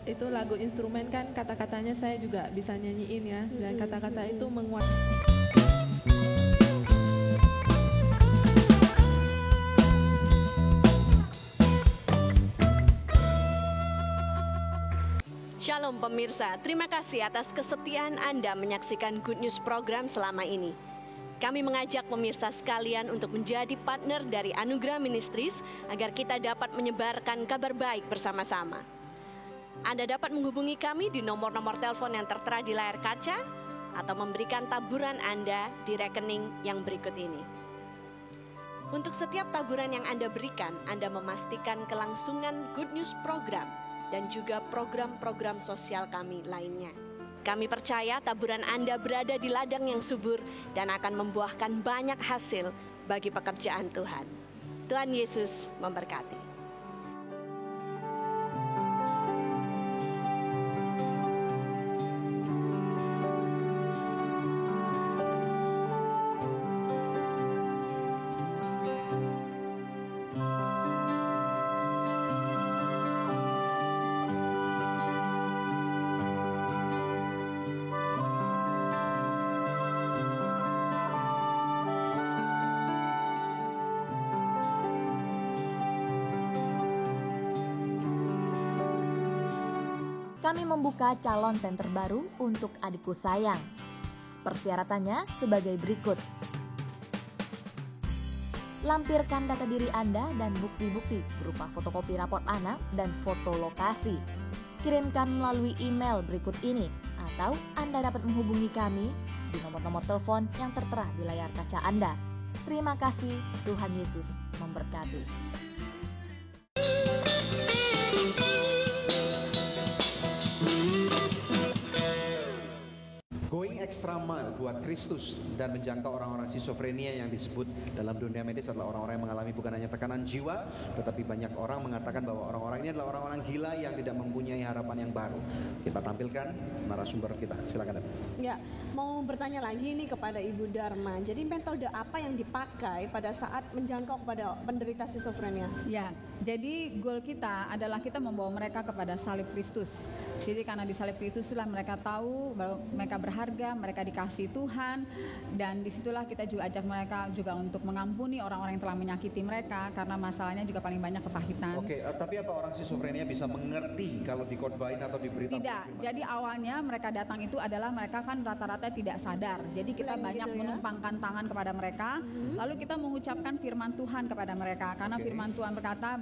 R: itu lagu instrumen kan kata-katanya saya juga bisa nyanyiin ya, dan kata-kata itu menguasai.
N: Shalom pemirsa, terima kasih atas kesetiaan Anda menyaksikan Good News program selama ini. Kami mengajak pemirsa sekalian untuk menjadi partner dari Anugerah Ministries agar kita dapat menyebarkan kabar baik bersama-sama. Anda dapat menghubungi kami di nomor-nomor telepon yang tertera di layar kaca atau memberikan taburan Anda di rekening yang berikut ini. Untuk setiap taburan yang Anda berikan, Anda memastikan kelangsungan Good News program dan juga program-program sosial kami lainnya. Kami percaya taburan Anda berada di ladang yang subur dan akan membuahkan banyak hasil bagi pekerjaan Tuhan. Tuhan Yesus memberkati.
D: Kami membuka calon senter baru untuk Adikku Sayang. Persyaratannya sebagai berikut. Lampirkan data diri Anda dan bukti-bukti berupa fotokopi raport anak dan foto lokasi. Kirimkan melalui email berikut ini, atau Anda dapat menghubungi kami di nomor-nomor telepon yang tertera di layar kaca Anda. Terima kasih, Tuhan Yesus memberkati.
B: extra mile buat Kristus dan menjangkau orang-orang skizofrenia yang disebut dalam dunia medis adalah orang-orang yang mengalami bukan hanya tekanan jiwa, tetapi banyak orang mengatakan bahwa orang-orang ini adalah orang-orang gila yang tidak mempunyai harapan yang baru. Kita tampilkan narasumber kita. Silakan.
C: Ya, mau bertanya lagi nih kepada Ibu Dharma. Jadi metode apa yang dipakai pada saat menjangkau kepada penderita skizofrenia?
Q: Ya, jadi goal kita adalah kita membawa mereka kepada salib Kristus. Jadi karena di salib Kristuslah mereka tahu bahwa mereka berharga, mereka dikasihi Tuhan, dan disitulah kita juga ajak mereka juga untuk mengampuni orang-orang yang telah menyakiti mereka karena masalahnya juga paling banyak kepahitan.
B: Oke, tapi apa orang skizofrenia bisa mengerti kalau dikhotbahin atau diberitahu?
Q: Tidak. Jadi awalnya mereka datang itu adalah mereka kan rata-rata tidak sadar. Jadi kita banyak menumpangkan tangan kepada mereka, lalu kita mengucapkan firman Tuhan kepada mereka. Karena firman Tuhan berkata,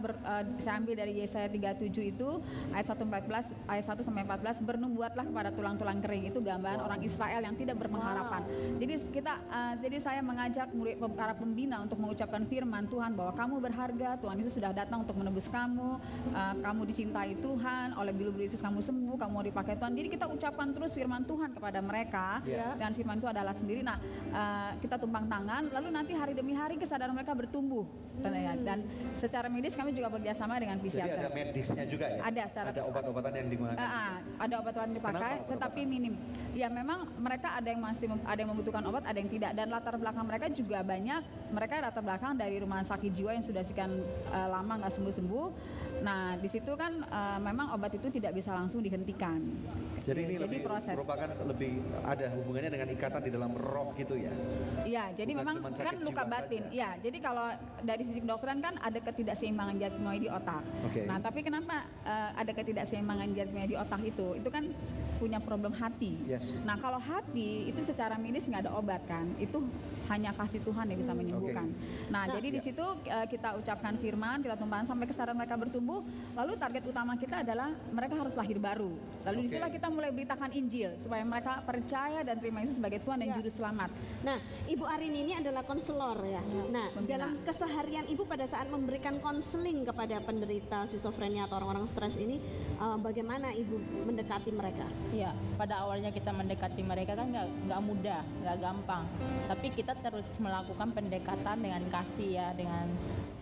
Q: saya ambil dari Yesaya 37 itu ayat 1 sampai 14, bernubuatlah kepada tulang-tulang kering. Itu gambaran orang Israel yang tidak berpengharapan. Jadi saya mengajak murid para pembina untuk mengucapkan firman Tuhan bahwa kamu berharga, Tuhan Yesus sudah datang untuk menebus kamu, kamu dicintai Tuhan, oleh bulu-bulu Yesus kamu sembuh, kamu mau dipakai Tuhan. Jadi kita ucapkan terus firman Tuhan kepada mereka, dan firman itu adalah sendiri. Nah, kita tumpang tangan, lalu nanti hari demi hari kesadaran mereka bertumbuh. Dan secara medis kami juga bekerjasama dengan psikiater.
B: Jadi ada medisnya juga ya?
Q: Ada
B: obat-obatan yang digunakan?
Q: Ada obat-obatan dipakai, tetapi minim. Ya memang mereka ada yang membutuhkan obat, ada yang tidak. Dan latar belakang mereka juga banyak. Mereka latar belakang dari rumah sakit jiwa yang sudah sekian lama nggak sembuh-sembuh. Nah di situ kan memang obat itu tidak bisa langsung dihentikan.
B: Jadi ini lebih
Q: proses
B: merupakan lebih ada hubungannya dengan ikatan di dalam roh gitu ya?
Q: Iya, jadi memang kan luka batin. Iya, jadi kalau dari sisi kedokteran kan ada ketidakseimbangan zat kimia di otak. Nah, tapi kenapa ada ketidakseimbangan zat kimia di otak itu? Itu kan punya problem hati. Nah, kalau hati itu secara medis nggak ada obat kan? Itu hanya kasih Tuhan yang bisa menyembuhkan. Nah, jadi di situ kita ucapkan firman, kita tumpahkan sampai kesadaran mereka bertumbuh. Lalu target utama kita adalah mereka harus lahir baru. Lalu disitulah kita mulai beritakan Injil supaya mereka percaya dan terima Yesus sebagai Tuhan dan Juru Selamat.
C: Nah, Ibu Arini ini adalah konselor ya. Nah, dalam keseharian Ibu pada saat memberikan konseling kepada penderita skizofrenia atau orang-orang stres ini, bagaimana Ibu mendekati mereka?
M: Iya, pada awalnya kita mendekati mereka kan nggak mudah, nggak gampang. Tapi kita terus melakukan pendekatan dengan kasih ya, dengan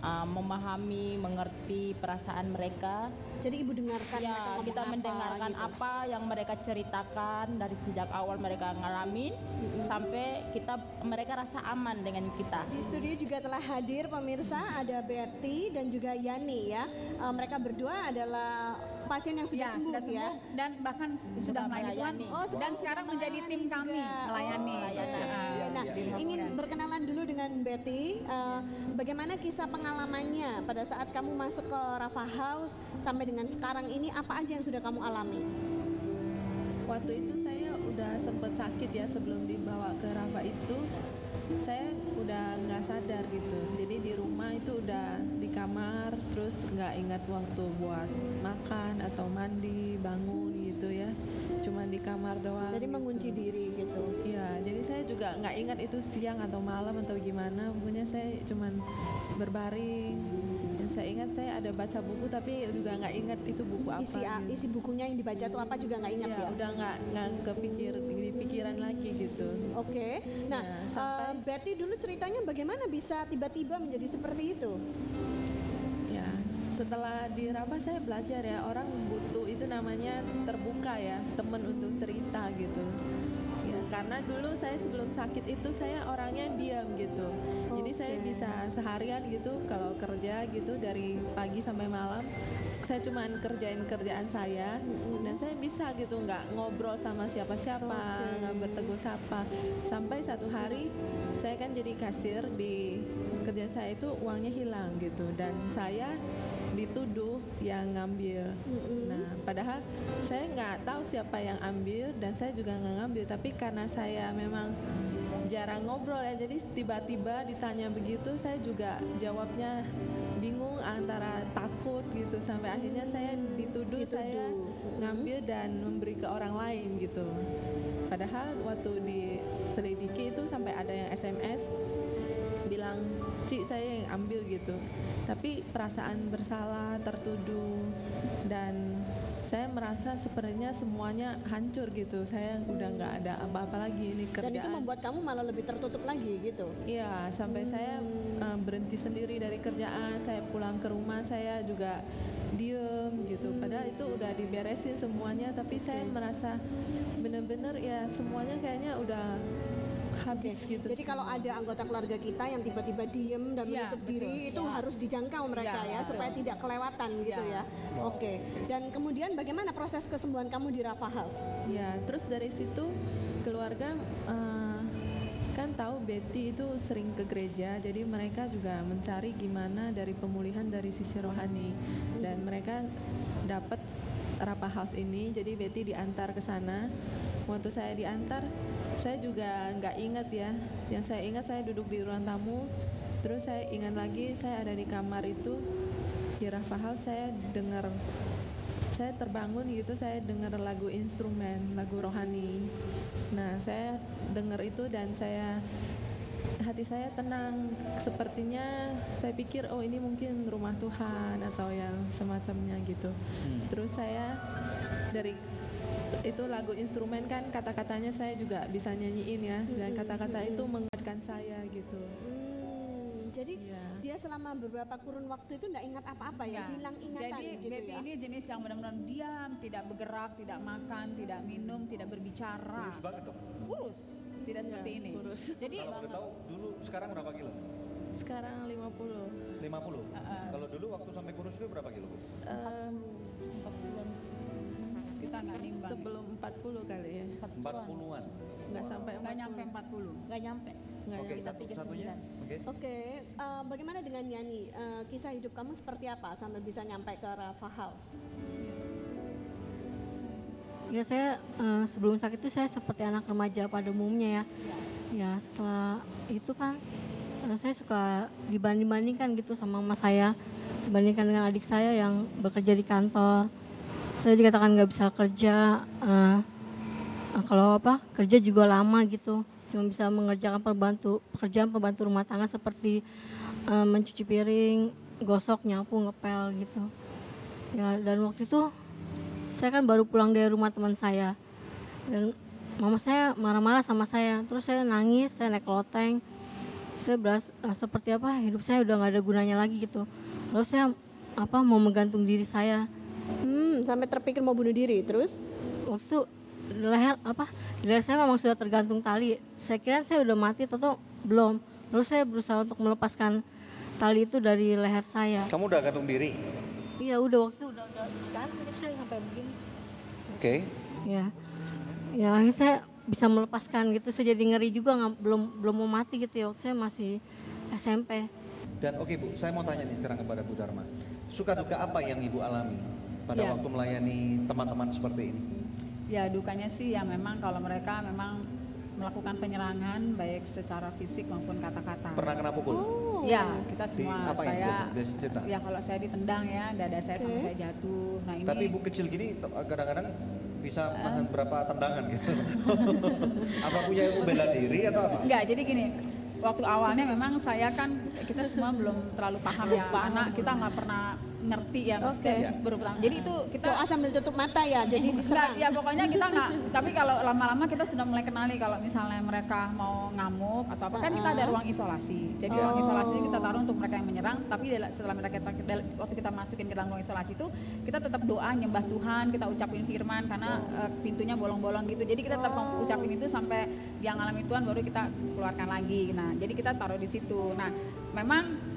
M: memahami, mengerti perasaan mereka.
C: Jadi Ibu dengarkan
M: ya, kita mendengarkan
C: gitu.
M: Apa yang mereka ceritakan dari sejak awal mereka ngalamin sampai mereka rasa aman dengan kita.
C: Di studio juga telah hadir pemirsa, ada Betty dan juga Yani ya. Mereka berdua adalah pasien yang sudah sembuh ya,
Q: dan bahkan sudah melayani. Dan sekarang menjadi tim kami melayani.
C: Nah, ingin berkenalan dulu dengan Betty. Bagaimana kisah pengalamannya pada saat kamu masuk ke Rafa House sampai dengan sekarang ini, apa aja yang sudah kamu alami?
R: Waktu itu saya udah sempat sakit ya, sebelum dibawa ke Rafa itu saya udah nggak sadar gitu. Jadi di rumah itu udah di kamar, terus nggak ingat waktu buat makan atau mandi, bangun gitu ya. Cuma di kamar doang.
C: Jadi mengunci diri gitu.
R: Iya, jadi saya juga nggak ingat itu siang atau malam atau gimana. Pokoknya saya cuman berbaring. Yang saya ingat saya ada baca buku, tapi juga nggak ingat itu buku apa.
C: Isi bukunya yang dibaca itu apa juga nggak ingat ya?
R: Udah nggak di pikiran lagi gitu.
C: Oke. Nah, Betty dulu ceritanya bagaimana bisa tiba-tiba menjadi seperti itu?
R: Ya, setelah di Rafa saya belajar ya, orang butuh itu namanya terbuka ya, teman untuk cerita gitu. Ya, karena dulu saya sebelum sakit itu saya orangnya diam gitu. Jadi saya bisa seharian gitu kalau kerja gitu dari pagi sampai malam saya cuma kerjain kerjaan saya dan saya bisa gitu nggak ngobrol sama siapa-siapa, nggak bertegur sapa. Sampai satu hari saya kan jadi kasir di kerjaan saya itu uangnya hilang gitu dan saya dituduh yang ngambil. Nah, padahal saya nggak tahu siapa yang ambil dan saya juga nggak ngambil. Tapi karena saya memang jarang ngobrol ya, jadi tiba-tiba ditanya begitu, saya juga jawabnya bingung antara takut gitu sampai akhirnya saya dituduh saya ngambil dan memberi ke orang lain gitu. Padahal waktu diselidiki itu sampai ada yang SMS bilang Cik saya yang ambil gitu, tapi perasaan bersalah, tertuduh dan saya merasa sepertinya semuanya hancur gitu. Saya udah nggak ada apa-apa lagi ini kerjaan.
C: Dan itu membuat kamu malah lebih tertutup lagi gitu?
R: Iya, sampai saya berhenti sendiri dari kerjaan. Saya pulang ke rumah, saya juga diem gitu. Padahal itu udah diberesin semuanya, tapi saya merasa benar-benar ya semuanya kayaknya udah habis gitu.
C: Jadi kalau ada anggota keluarga kita yang tiba-tiba diem dan menutup diri, itu harus dijangkau mereka ya supaya tidak kelewatan gitu ya. Oke. Dan kemudian bagaimana proses kesembuhan kamu di Rafa House?
R: Ya, terus dari situ keluarga kan tahu Betty itu sering ke gereja, jadi mereka juga mencari gimana dari pemulihan dari sisi rohani, dan mereka dapat Rafa House ini. Jadi Betty diantar ke sana. Waktu saya diantar, saya juga nggak ingat ya. Yang saya ingat saya duduk di ruang tamu, terus saya ingat lagi saya ada di kamar itu di Rafa House. Saya dengar, saya terbangun gitu, saya dengar lagu instrumen, lagu rohani. Nah, saya dengar itu dan hati saya tenang. Sepertinya saya pikir oh ini mungkin rumah Tuhan atau yang semacamnya gitu. Terus saya dari itu lagu instrumen kan kata-katanya saya juga bisa nyanyiin ya, dan kata-kata itu menguatkan saya gitu.
C: Jadi dia selama beberapa kurun waktu itu enggak ingat apa-apa ya, hilang ingatan
Q: jadi
C: gitu
Q: Betty
C: ya.
Q: ini jenis yang benar-benar diam, tidak bergerak, tidak makan, tidak minum, tidak berbicara.
B: Kurus banget dong.
Q: Kurus, tidak seperti ini.
R: Kurus.
Q: Jadi
B: kalau boleh tahu dulu sekarang berapa kilo?
R: Sekarang 50.
B: 50. Kalau dulu waktu sampai kurus itu berapa kilo, Bu?
Q: Kita nggak nimbang.
R: Sebelum 40 kali ya.
B: 40-an.
R: Nggak sampai 40.
Q: Nggak nyampe 40.
P: Nggak nyampe.
B: Oke, satu-satunya.
C: Oke, bagaimana dengan Yani? Kisah hidup kamu seperti apa sampai bisa nyampe ke Rafa House?
P: Ya saya sebelum sakit itu saya seperti anak remaja pada umumnya ya. Ya setelah itu kan saya suka dibanding-bandingkan gitu sama mama saya, dibandingkan dengan adik saya yang bekerja di kantor. Saya dikatakan nggak bisa kerja, kalau kerja juga lama gitu, cuma bisa mengerjakan pekerjaan pembantu rumah tangga seperti mencuci piring, gosok, nyapu, ngepel gitu. Ya dan waktu itu saya kan baru pulang dari rumah teman saya dan mama saya marah-marah sama saya, terus saya nangis, saya naik loteng, saya berasa seperti hidup saya udah nggak ada gunanya lagi gitu. Lalu saya mau menggantung diri saya.
C: Sampai terpikir mau bunuh diri. Terus
P: waktu di leher saya memang sudah tergantung tali. Saya kira saya udah mati, atau belum. Lalu saya berusaha untuk melepaskan tali itu dari leher saya.
B: Kamu udah gantung diri?
P: Iya, udah gantung, saya sampai begini.
B: Oke.
P: Ya akhirnya saya bisa melepaskan gitu. Saya jadi ngeri juga, belum mau mati gitu ya. Waktu saya masih SMP.
B: Dan oke Bu, saya mau tanya nih sekarang kepada Bu Dharma. Suka duka apa yang Ibu alami pada waktu melayani teman-teman seperti ini?
Q: Ya dukanya sih ya memang kalau mereka memang melakukan penyerangan baik secara fisik maupun kata-kata.
B: Pernah kena pukul?
Q: Ya kita semua. Saya
B: ya
Q: kalau saya ditendang ya, dada saya sampai saya jatuh. Nah ini.
B: Tapi Ibu kecil gini kadang-kadang bisa nahan berapa tendangan gitu. Apa punya ilmu bela diri atau apa?
Q: Enggak, jadi gini. Waktu awalnya memang saya kan kita semua belum terlalu paham ya, karena kita nggak pernah ngerti ya maksudnya berutang. Jadi itu kita
C: doa sambil tutup mata ya, jadi diserang.
Q: Ya pokoknya kita nggak. Tapi kalau lama-lama kita sudah mulai kenali kalau misalnya mereka mau ngamuk atau apa kan kita ada ruang isolasi. Jadi ruang isolasi kita taruh untuk mereka yang menyerang. Tapi setelah mereka waktu kita masukin ke dalam ruang isolasi itu kita tetap doa nyembah Tuhan, kita ucapin firman karena pintunya bolong-bolong gitu. Jadi kita tetap ucapin itu sampai yang alami Tuhan baru kita keluarkan lagi. Nah jadi kita taruh di situ. Nah memang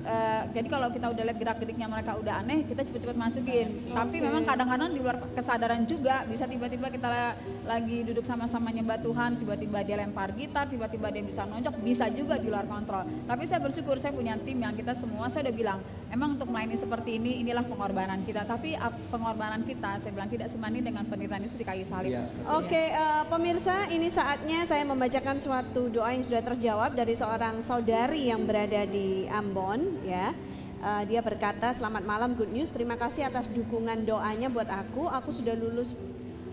Q: jadi kalau kita udah lihat gerak-geriknya mereka udah aneh, kita cepet-cepet masukin. Tapi memang kadang-kadang di luar kesadaran juga bisa tiba-tiba kita lagi duduk sama-sama nyembah Tuhan, tiba-tiba dia lempar gitar, tiba-tiba dia bisa nonjok, bisa juga di luar kontrol. Tapi saya bersyukur saya punya tim yang kita semua, saya udah bilang emang untuk melayani seperti ini, inilah pengorbanan kita. Tapi pengorbanan kita, saya bilang tidak sebanding dengan penderitaan Yesus di kayu salib.
C: Oke, pemirsa, ini saatnya saya membacakan suatu doa yang sudah terjawab dari seorang saudari yang berada di Ambon, ya. Dia berkata, selamat malam Good News, terima kasih atas dukungan doanya buat aku sudah lulus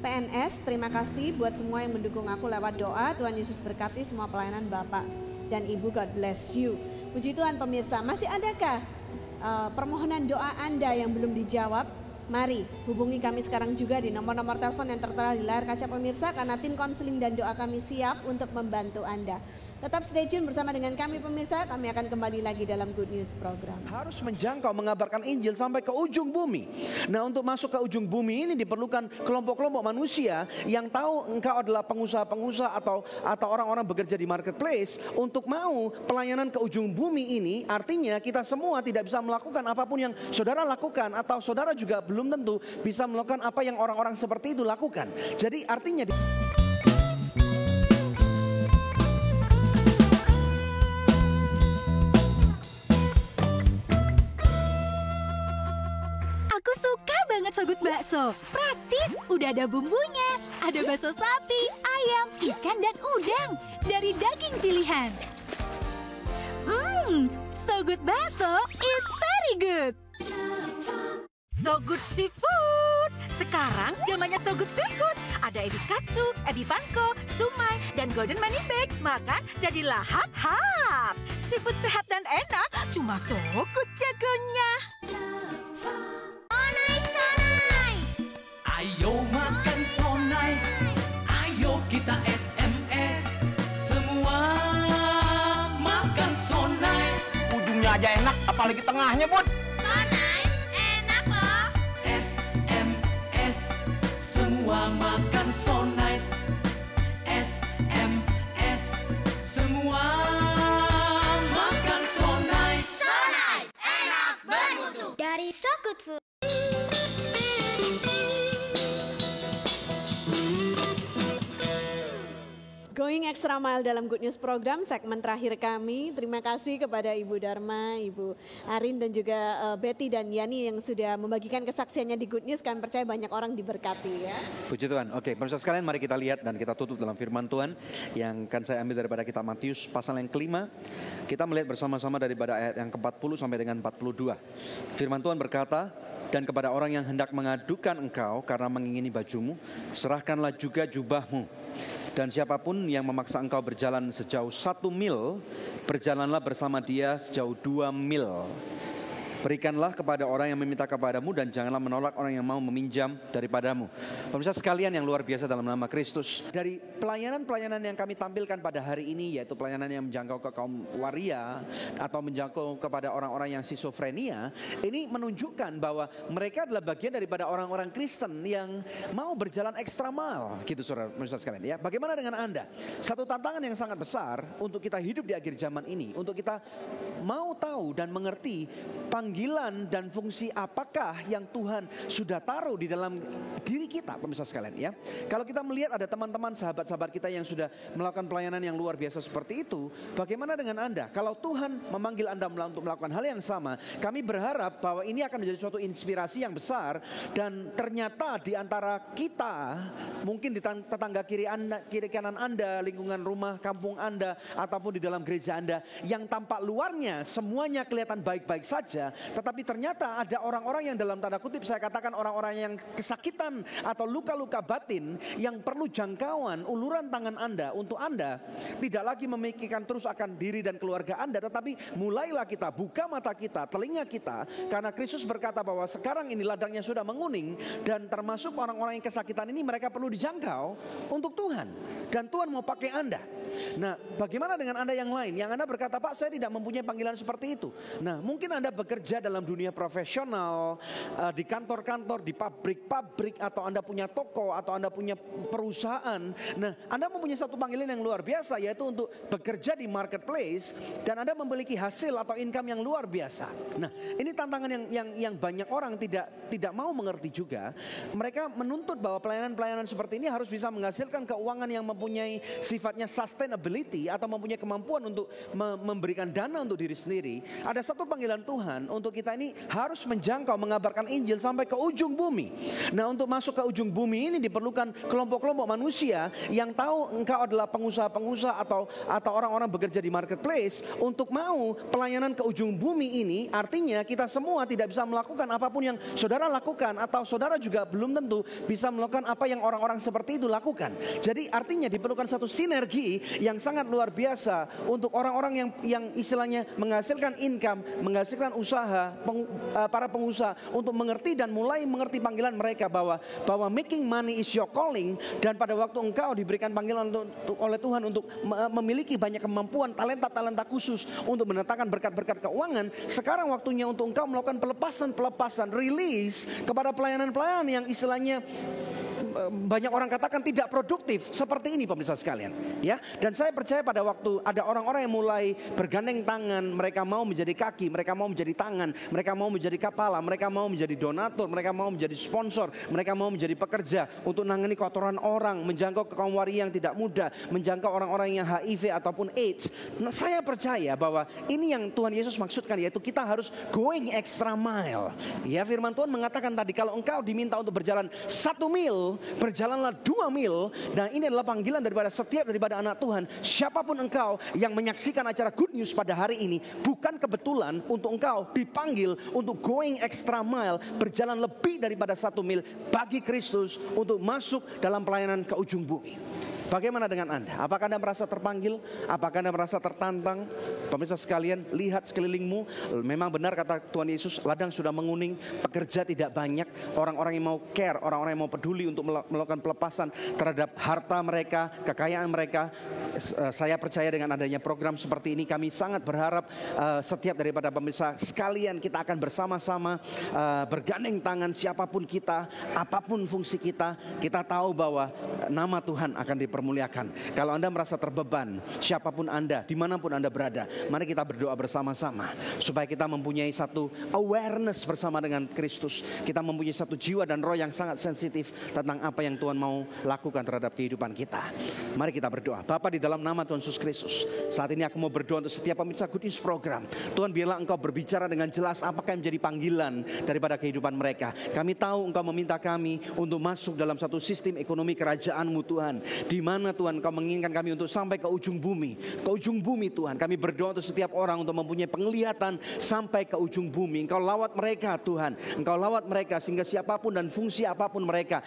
C: PNS, terima kasih buat semua yang mendukung aku lewat doa, Tuhan Yesus berkati semua pelayanan Bapak dan Ibu, God bless you. Puji Tuhan pemirsa, masih adakah permohonan doa Anda yang belum dijawab? Mari hubungi kami sekarang juga di nomor-nomor telepon yang tertera di layar kaca pemirsa, karena tim konseling dan doa kami siap untuk membantu Anda. Tetap stay tune bersama dengan kami pemirsa, kami akan kembali lagi dalam Good News Program.
B: Harus menjangkau mengabarkan Injil sampai ke ujung bumi. Nah, untuk masuk ke ujung bumi ini diperlukan kelompok-kelompok manusia yang tahu engkau adalah pengusaha-pengusaha atau orang-orang bekerja di marketplace untuk mau pelayanan ke ujung bumi ini. Artinya kita semua tidak bisa melakukan apapun yang saudara lakukan, atau saudara juga belum tentu bisa melakukan apa yang orang-orang seperti itu lakukan. Jadi artinya
K: Aku suka banget Sogut Bakso. Praktis, udah ada bumbunya. Ada bakso sapi, ayam, ikan, dan udang. Dari daging pilihan. Sogut Bakso is very good.
F: Sogut Seafood. Sekarang zamannya Sogut Seafood. Ada ebi katsu, ebi panko, sumai, dan golden money bag. Makan jadi lahap-hap. Seafood sehat dan enak, cuma Sogut jagonya.
G: Ayo makan so nice, ayo kita SMS, semua makan so nice.
H: Ujungnya aja enak, apalagi tengahnya, Bud.
I: So nice, enak loh.
G: SMS, semua makan so nice. SMS, semua makan so nice.
I: So nice, enak bermutu. Dari So Good Food.
C: Going Extra Mile dalam Good News Program, segmen terakhir kami. Terima kasih kepada Ibu Dharma, Ibu Arin, dan juga Betty dan Yani yang sudah membagikan kesaksiannya di Good News. Kami percaya banyak orang diberkati ya.
B: Puji Tuhan. Oke, pemirsa sekalian, mari kita lihat dan kita tutup dalam firman Tuhan yang akan saya ambil daripada kitab Matius pasal yang kelima. Kita melihat bersama-sama daripada ayat yang ke-40 sampai dengan 42. Firman Tuhan berkata, "Dan kepada orang yang hendak mengadukan engkau karena mengingini bajumu, serahkanlah juga jubahmu. Dan siapapun yang memaksa engkau berjalan sejauh 1 mil, berjalanlah bersama dia sejauh 2 mil. Berikanlah kepada orang yang meminta kepadamu, dan janganlah menolak orang yang mau meminjam daripadamu." Pemirsa sekalian yang luar biasa dalam nama Kristus, dari pelayanan-pelayanan yang kami tampilkan pada hari ini, yaitu pelayanan yang menjangkau ke kaum waria atau menjangkau kepada orang-orang yang skizofrenia, ini menunjukkan bahwa mereka adalah bagian daripada orang-orang Kristen yang mau berjalan ekstra mile, gitu saudara pemirsa sekalian ya. Bagaimana dengan Anda? Satu tantangan yang sangat besar untuk kita hidup di akhir zaman ini, untuk kita mau tahu dan mengerti panggilan dan fungsi apakah yang Tuhan sudah taruh di dalam diri kita, pemirsa sekalian ya. Kalau kita melihat ada teman-teman sahabat-sahabat kita yang sudah melakukan pelayanan yang luar biasa seperti itu, bagaimana dengan Anda? Kalau Tuhan memanggil Anda untuk melakukan hal yang sama, kami berharap bahwa ini akan menjadi suatu inspirasi yang besar. Dan ternyata di antara kita, mungkin di tetangga kiri kanan Anda, lingkungan rumah kampung Anda, ataupun di dalam gereja Anda, yang tampak luarnya semuanya kelihatan baik-baik saja, tetapi ternyata ada orang-orang yang dalam tanda kutip saya katakan orang-orang yang kesakitan atau luka-luka batin yang perlu jangkauan uluran tangan Anda untuk Anda tidak lagi memikirkan terus akan diri dan keluarga Anda, tetapi mulailah kita buka mata kita, telinga kita, karena Kristus berkata bahwa sekarang ini ladangnya sudah menguning, dan termasuk orang-orang yang kesakitan ini mereka perlu dijangkau untuk Tuhan, dan Tuhan mau pakai Anda. Nah, bagaimana dengan Anda yang lain yang Anda berkata, "Pak, saya tidak mempunyai panggilan seperti itu." Nah, mungkin Anda bekerja dalam dunia profesional, di kantor-kantor, di pabrik-pabrik, atau Anda punya toko, atau Anda punya perusahaan. Nah, Anda mempunyai satu panggilan yang luar biasa, yaitu untuk bekerja di marketplace, dan Anda memiliki hasil atau income yang luar biasa. Nah, ini tantangan yang banyak orang tidak mau mengerti juga. Mereka menuntut bahwa pelayanan-pelayanan seperti ini harus bisa menghasilkan keuangan yang mempunyai sifatnya sustainability, atau mempunyai kemampuan untuk memberikan dana untuk diri sendiri. Ada satu panggilan Tuhan untuk kita ini harus menjangkau mengabarkan Injil sampai ke ujung bumi. Nah, untuk masuk ke ujung bumi ini diperlukan kelompok-kelompok manusia yang tahu engkau adalah pengusaha-pengusaha atau orang-orang bekerja di marketplace untuk mau pelayanan ke ujung bumi ini. Artinya kita semua tidak bisa melakukan apapun yang saudara lakukan, atau saudara juga belum tentu bisa melakukan apa yang orang-orang seperti itu lakukan. Jadi artinya diperlukan satu sinergi yang sangat luar biasa untuk orang-orang yang istilahnya menghasilkan income, menghasilkan usaha, pengusaha, para pengusaha untuk mengerti dan mulai mengerti panggilan mereka bahwa making money is your calling, dan pada waktu engkau diberikan panggilan oleh Tuhan untuk memiliki banyak kemampuan, talenta khusus untuk mendatangkan berkat-berkat keuangan, sekarang waktunya untuk engkau melakukan pelepasan, release kepada pelayanan-pelayanan yang istilahnya banyak orang katakan tidak produktif seperti ini pemirsa sekalian, ya. Dan saya percaya pada waktu ada orang-orang yang mulai bergandeng tangan, mereka mau menjadi kaki, mereka mau menjadi tangan, mereka mau menjadi kepala, mereka mau menjadi donatur, mereka mau menjadi sponsor, mereka mau menjadi pekerja untuk nangani kotoran orang, menjangkau kaum waria yang tidak muda, menjangkau orang-orang yang HIV ataupun AIDS. Nah, saya percaya bahwa ini yang Tuhan Yesus maksudkan, yaitu kita harus going extra mile. Ya, firman Tuhan mengatakan tadi, kalau engkau diminta untuk berjalan 1 mil, berjalanlah 2 mil. Dan ini adalah panggilan daripada anak Tuhan. Siapapun engkau yang menyaksikan acara Good News pada hari ini, bukan kebetulan untuk engkau dipanggil untuk going extra mile, berjalan lebih daripada 1 mil bagi Kristus untuk masuk dalam pelayanan ke ujung bumi. Bagaimana dengan Anda? Apakah Anda merasa terpanggil? Apakah Anda merasa tertantang? Pemirsa sekalian, lihat sekelilingmu. Memang benar kata Tuhan Yesus, ladang sudah menguning, pekerja tidak banyak. Orang-orang yang mau care, orang-orang yang mau peduli untuk melakukan pelepasan terhadap harta mereka, kekayaan mereka. Saya percaya dengan adanya program seperti ini, kami sangat berharap setiap daripada pemirsa sekalian kita akan bersama-sama bergandeng tangan, siapapun kita, apapun fungsi kita. Kita tahu bahwa nama Tuhan akan dipermuliakan. Kalau Anda merasa terbeban, siapapun Anda, dimanapun Anda berada, mari kita berdoa bersama-sama supaya kita mempunyai satu awareness bersama dengan Kristus. Kita mempunyai satu jiwa dan roh yang sangat sensitif tentang apa yang Tuhan mau lakukan terhadap kehidupan kita. Mari kita berdoa. Bapa, di dalam nama Tuhan Yesus Kristus, saat ini aku mau berdoa untuk setiap pemirsa Good News program. Tuhan, biarlah Engkau berbicara dengan jelas apakah yang menjadi panggilan daripada kehidupan mereka. Kami tahu Engkau meminta kami untuk masuk dalam satu sistem ekonomi kerajaan-Mu Tuhan, di mana Tuhan Engkau menginginkan kami untuk sampai ke ujung bumi. Ke ujung bumi Tuhan, kami berdoa untuk setiap orang untuk mempunyai penglihatan sampai ke ujung bumi. Engkau lawat mereka Tuhan, Engkau lawat mereka sehingga siapapun dan fungsi apapun mereka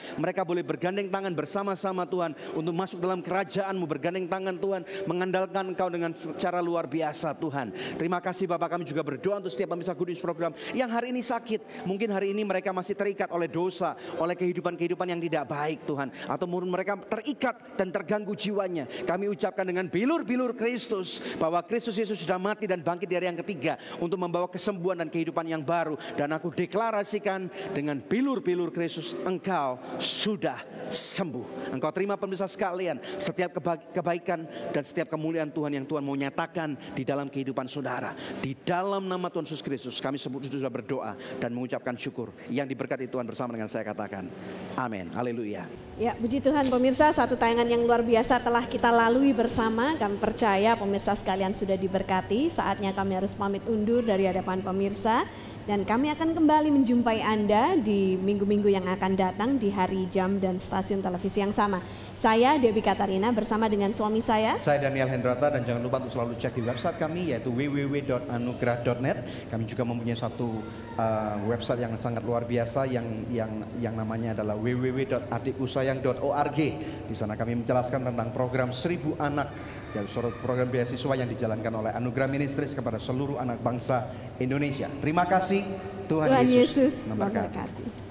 B: boleh bergandeng tangan bersama-sama Tuhan untuk masuk dalam kerajaan-Mu, bergandeng tangan Tuhan, mengandalkan Engkau dengan secara luar biasa Tuhan. Terima kasih Bapak, kami juga berdoa untuk setiap pemirsa Good News program yang hari ini sakit. Mungkin hari ini mereka masih terikat oleh dosa, oleh kehidupan-kehidupan yang tidak baik Tuhan, atau mungkin mereka terikat dan terganggu jiwanya. Kami ucapkan dengan bilur-bilur Kristus bahwa Kristus Yesus sudah mati dan bangkit di hari yang ketiga untuk membawa kesembuhan dan kehidupan yang baru. Dan aku deklarasikan dengan bilur-bilur Kristus, Engkau sudah sembuh. Engkau terima pemirsa sekalian setiap kebaikan dan setiap kemuliaan Tuhan yang Tuhan mau nyatakan di dalam kehidupan saudara. Di dalam nama Tuhan Yesus Kristus kami sudah berdoa dan mengucapkan syukur. Yang diberkati Tuhan bersama dengan saya katakan amin. Haleluya.
C: Ya, puji Tuhan pemirsa, satu tayangan yang luar biasa telah kita lalui bersama. Kami percaya pemirsa sekalian sudah diberkati. Saatnya kami harus pamit undur dari hadapan pemirsa. Dan kami akan kembali menjumpai Anda di minggu-minggu yang akan datang di hari, jam, dan stasiun televisi yang sama. Saya Debbie Katarina bersama dengan suami saya
B: Daniel Hendrata, dan jangan lupa untuk selalu cek di website kami yaitu www.anugerah.net. Kami juga mempunyai satu website yang sangat luar biasa yang namanya adalah www.adikusayang.org. Di sana kami menjelaskan tentang program 1000 anak, program beasiswa yang dijalankan oleh Anugerah Ministries kepada seluruh anak bangsa Indonesia. Terima kasih, Tuhan Yesus memberkati.